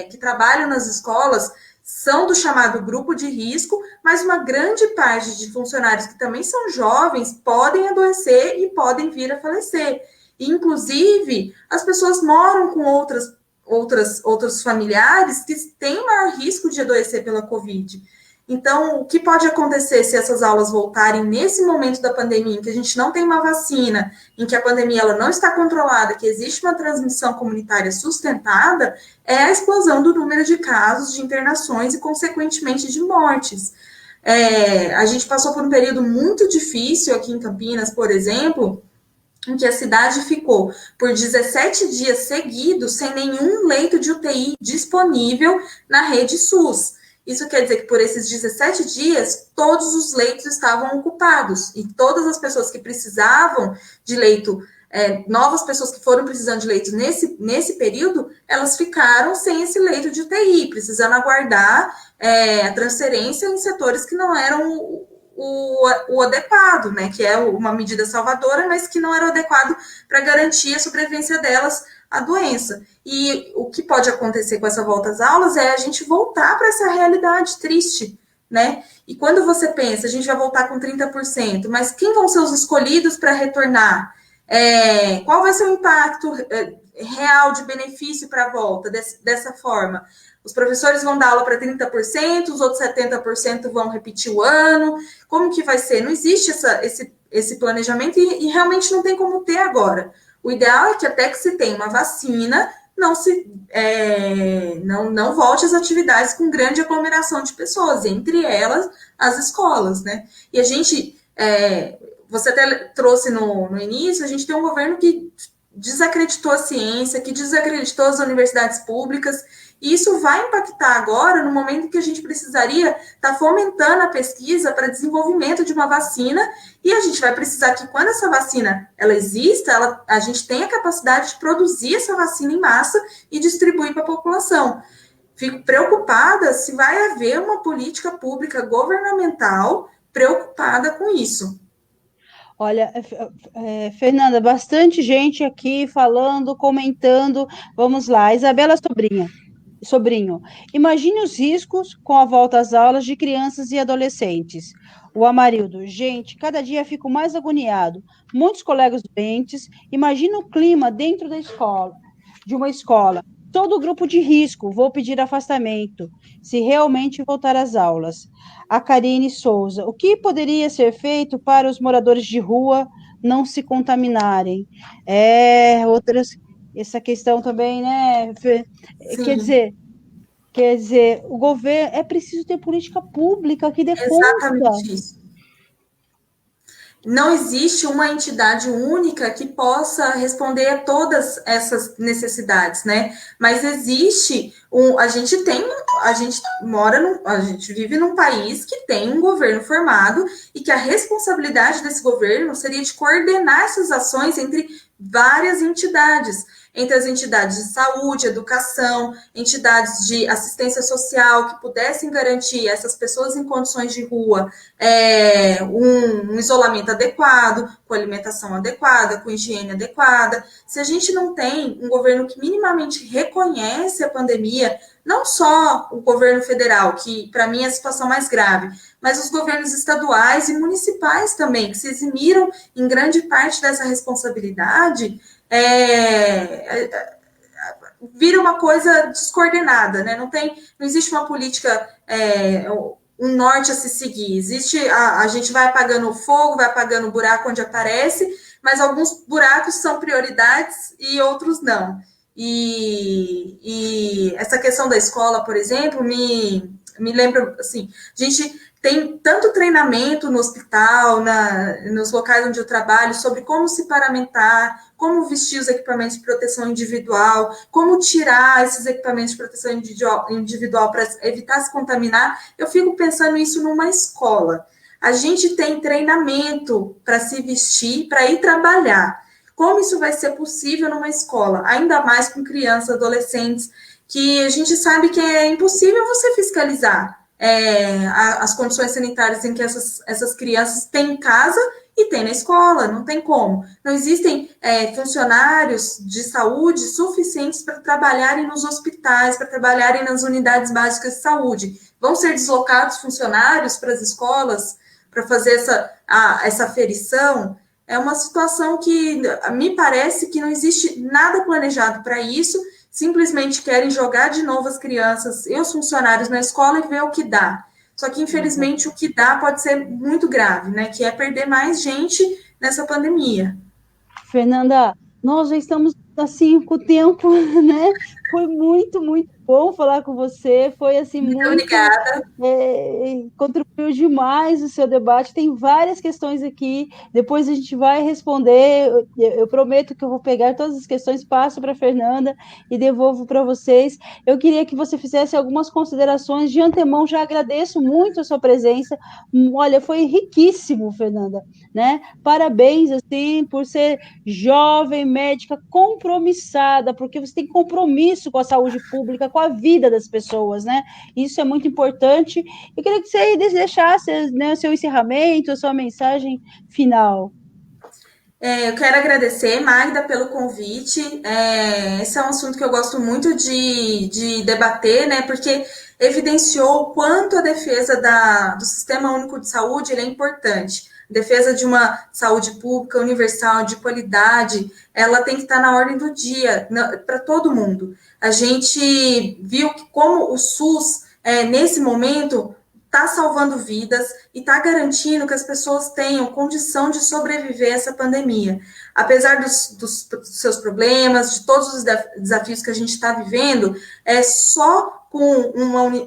que trabalham nas escolas são do chamado grupo de risco, mas uma grande parte de funcionários que também são jovens podem adoecer e podem vir a falecer. Inclusive, as pessoas moram com outros familiares que têm maior risco de adoecer pela Covid. Então, o que pode acontecer se essas aulas voltarem nesse momento da pandemia, em que a gente não tem uma vacina, em que a pandemia ela não está controlada, que existe uma transmissão comunitária sustentada, é a explosão do número de casos, de internações e, consequentemente, de mortes. A gente passou por um período muito difícil aqui em Campinas, por exemplo, em que a cidade ficou por 17 dias seguidos sem nenhum leito de UTI disponível na rede SUS. Isso quer dizer que por esses 17 dias, todos os leitos estavam ocupados e todas as pessoas que precisavam de leito, novas pessoas que foram precisando de leitos nesse período, elas ficaram sem esse leito de UTI, precisando aguardar a transferência em setores que não eram o adequado, né, que é uma medida salvadora, mas que não era o adequado para garantir a sobrevivência delas à doença. E o que pode acontecer com essa volta às aulas é a gente voltar para essa realidade triste, né? E quando você pensa, a gente vai voltar com 30%, mas quem vão ser os escolhidos para retornar? Qual vai ser o impacto real de benefício para a volta dessa forma? Os professores vão dar aula para 30%, os outros 70% vão repetir o ano. Como que vai ser? Não existe esse planejamento e realmente não tem como ter agora. O ideal é que até que se tenha uma vacina, não volte às atividades com grande aglomeração de pessoas, entre elas as escolas, né? E a gente, você até trouxe no início, a gente tem um governo que desacreditou a ciência, que desacreditou as universidades públicas, e isso vai impactar agora no momento que a gente precisaria estar fomentando a pesquisa para desenvolvimento de uma vacina, e a gente vai precisar que quando essa vacina ela exista, a gente tenha a capacidade de produzir essa vacina em massa e distribuir para a população. Fico preocupada se vai haver uma política pública governamental preocupada com isso. Olha, Fernanda, bastante gente aqui falando, comentando. Vamos lá, Isabela Sobrinho, imagine os riscos com a volta às aulas de crianças e adolescentes. O Amarildo, gente, cada dia fico mais agoniado. Muitos colegas doentes, imagina o clima dentro da escola, de uma escola. Todo grupo de risco, vou pedir afastamento, se realmente voltar às aulas. A Karine Souza, o que poderia ser feito para os moradores de rua não se contaminarem? Essa questão também, né? Quer Sim, dizer, quer dizer, o governo é preciso ter política pública que dê conta. exatamente isso. Não existe uma entidade única que possa responder a todas essas necessidades, né? Mas existe a gente a gente vive num país que tem um governo formado e que a responsabilidade desse governo seria de coordenar essas ações entre várias entidades, entre as entidades de saúde, educação, entidades de assistência social que pudessem garantir a essas pessoas em condições de rua um isolamento adequado, com alimentação adequada, com higiene adequada. Se a gente não tem um governo que minimamente reconhece a pandemia, não só o governo federal, que para mim é a situação mais grave, mas os governos estaduais e municipais também, que se eximiram em grande parte dessa responsabilidade, vira uma coisa descoordenada, né? Não existe uma política, um norte a se seguir. Existe, a gente vai apagando o fogo, vai apagando o buraco onde aparece, mas alguns buracos são prioridades e outros não. E essa questão da escola, por exemplo, me lembra, assim, a gente tem tanto treinamento no hospital, nos locais onde eu trabalho, sobre como se paramentar, como vestir os equipamentos de proteção individual, como tirar esses equipamentos de proteção individual para evitar se contaminar. Eu fico pensando isso numa escola. A gente tem treinamento para se vestir, para ir trabalhar. Como isso vai ser possível numa escola? Ainda mais com crianças, adolescentes, que a gente sabe que é impossível você fiscalizar as condições sanitárias em que essas crianças têm em casa e tem na escola, não tem como. Não existem funcionários de saúde suficientes para trabalharem nos hospitais, para trabalharem nas unidades básicas de saúde. Vão ser deslocados funcionários para as escolas para fazer essa aferição. É uma situação que me parece que não existe nada planejado para isso, simplesmente querem jogar de novo as crianças e os funcionários na escola e ver o que dá. Só que, infelizmente, o que dá pode ser muito grave, né? Que é perder mais gente nessa pandemia. Fernanda, nós já estamos assim com o tempo, né? Foi muito, muito bom falar com você. Foi assim Muito muito obrigada. contribuiu demais o seu debate. Tem várias questões aqui. Depois a gente vai responder. Eu prometo que eu vou pegar todas as questões, passo para a Fernanda e devolvo para vocês. Eu queria que você fizesse algumas considerações de antemão. Já agradeço muito a sua presença. Olha, foi riquíssimo, Fernanda, né? Parabéns assim por ser jovem, médica, compromissada, porque você tem compromisso com a saúde pública, com a vida das pessoas, né? Isso é muito importante. Eu queria que você deixasse, né, o seu encerramento, a sua mensagem final. Eu quero agradecer, Magda, pelo convite. Esse é um assunto que eu gosto muito de debater, né? Porque evidenciou o quanto a defesa do Sistema Único de Saúde é importante. A defesa de uma saúde pública, universal, de qualidade, ela tem que estar na ordem do dia para todo mundo. A gente viu que como o SUS, nesse momento, está salvando vidas e está garantindo que as pessoas tenham condição de sobreviver a essa pandemia. Apesar dos seus problemas, de todos os desafios que a gente está vivendo, só com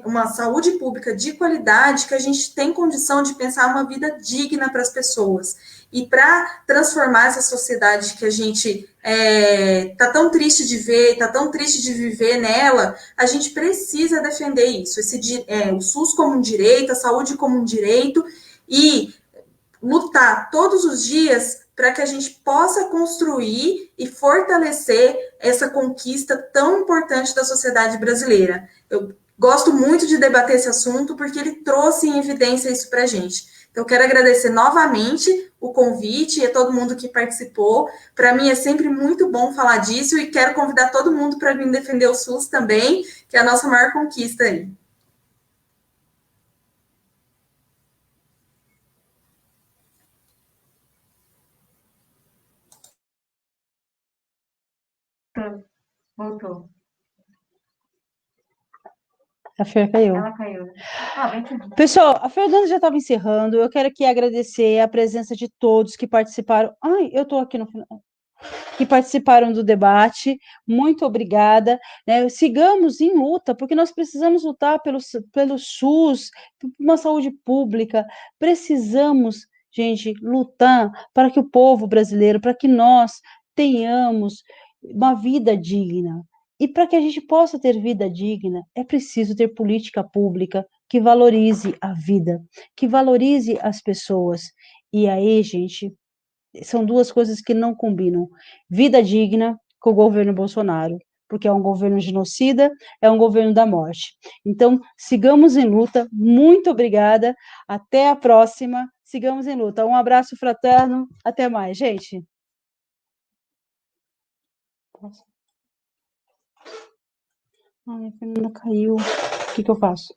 uma saúde pública de qualidade, que a gente tem condição de pensar uma vida digna para as pessoas. E para transformar essa sociedade que a gente está tão triste de ver, está tão triste de viver nela, a gente precisa defender isso, o SUS como um direito, a saúde como um direito, e lutar todos os dias para que a gente possa construir e fortalecer essa conquista tão importante da sociedade brasileira. Eu gosto muito de debater esse assunto porque ele trouxe em evidência isso para a gente. Então, quero agradecer novamente o convite e a todo mundo que participou. Para mim é sempre muito bom falar disso e quero convidar todo mundo para vir defender o SUS também, que é a nossa maior conquista aí. Voltou. A Fer caiu. Ela caiu. Vem aqui. Pessoal, a Fernanda já estava encerrando. Eu quero aqui agradecer a presença de todos que participaram. Ai, eu estou aqui no final. Que participaram do debate. Muito obrigada. Né? Sigamos em luta, porque nós precisamos lutar pelo SUS, por uma saúde pública. Precisamos, gente, lutar para que o povo brasileiro, para que nós tenhamos uma vida digna. E para que a gente possa ter vida digna, é preciso ter política pública que valorize a vida, que valorize as pessoas. E aí, gente, são duas coisas que não combinam. Vida digna com o governo Bolsonaro, porque é um governo genocida, é um governo da morte. Então, sigamos em luta. Muito obrigada. Até a próxima. Sigamos em luta. Um abraço fraterno. Até mais, gente. Ai, a Fernanda caiu. O que eu faço?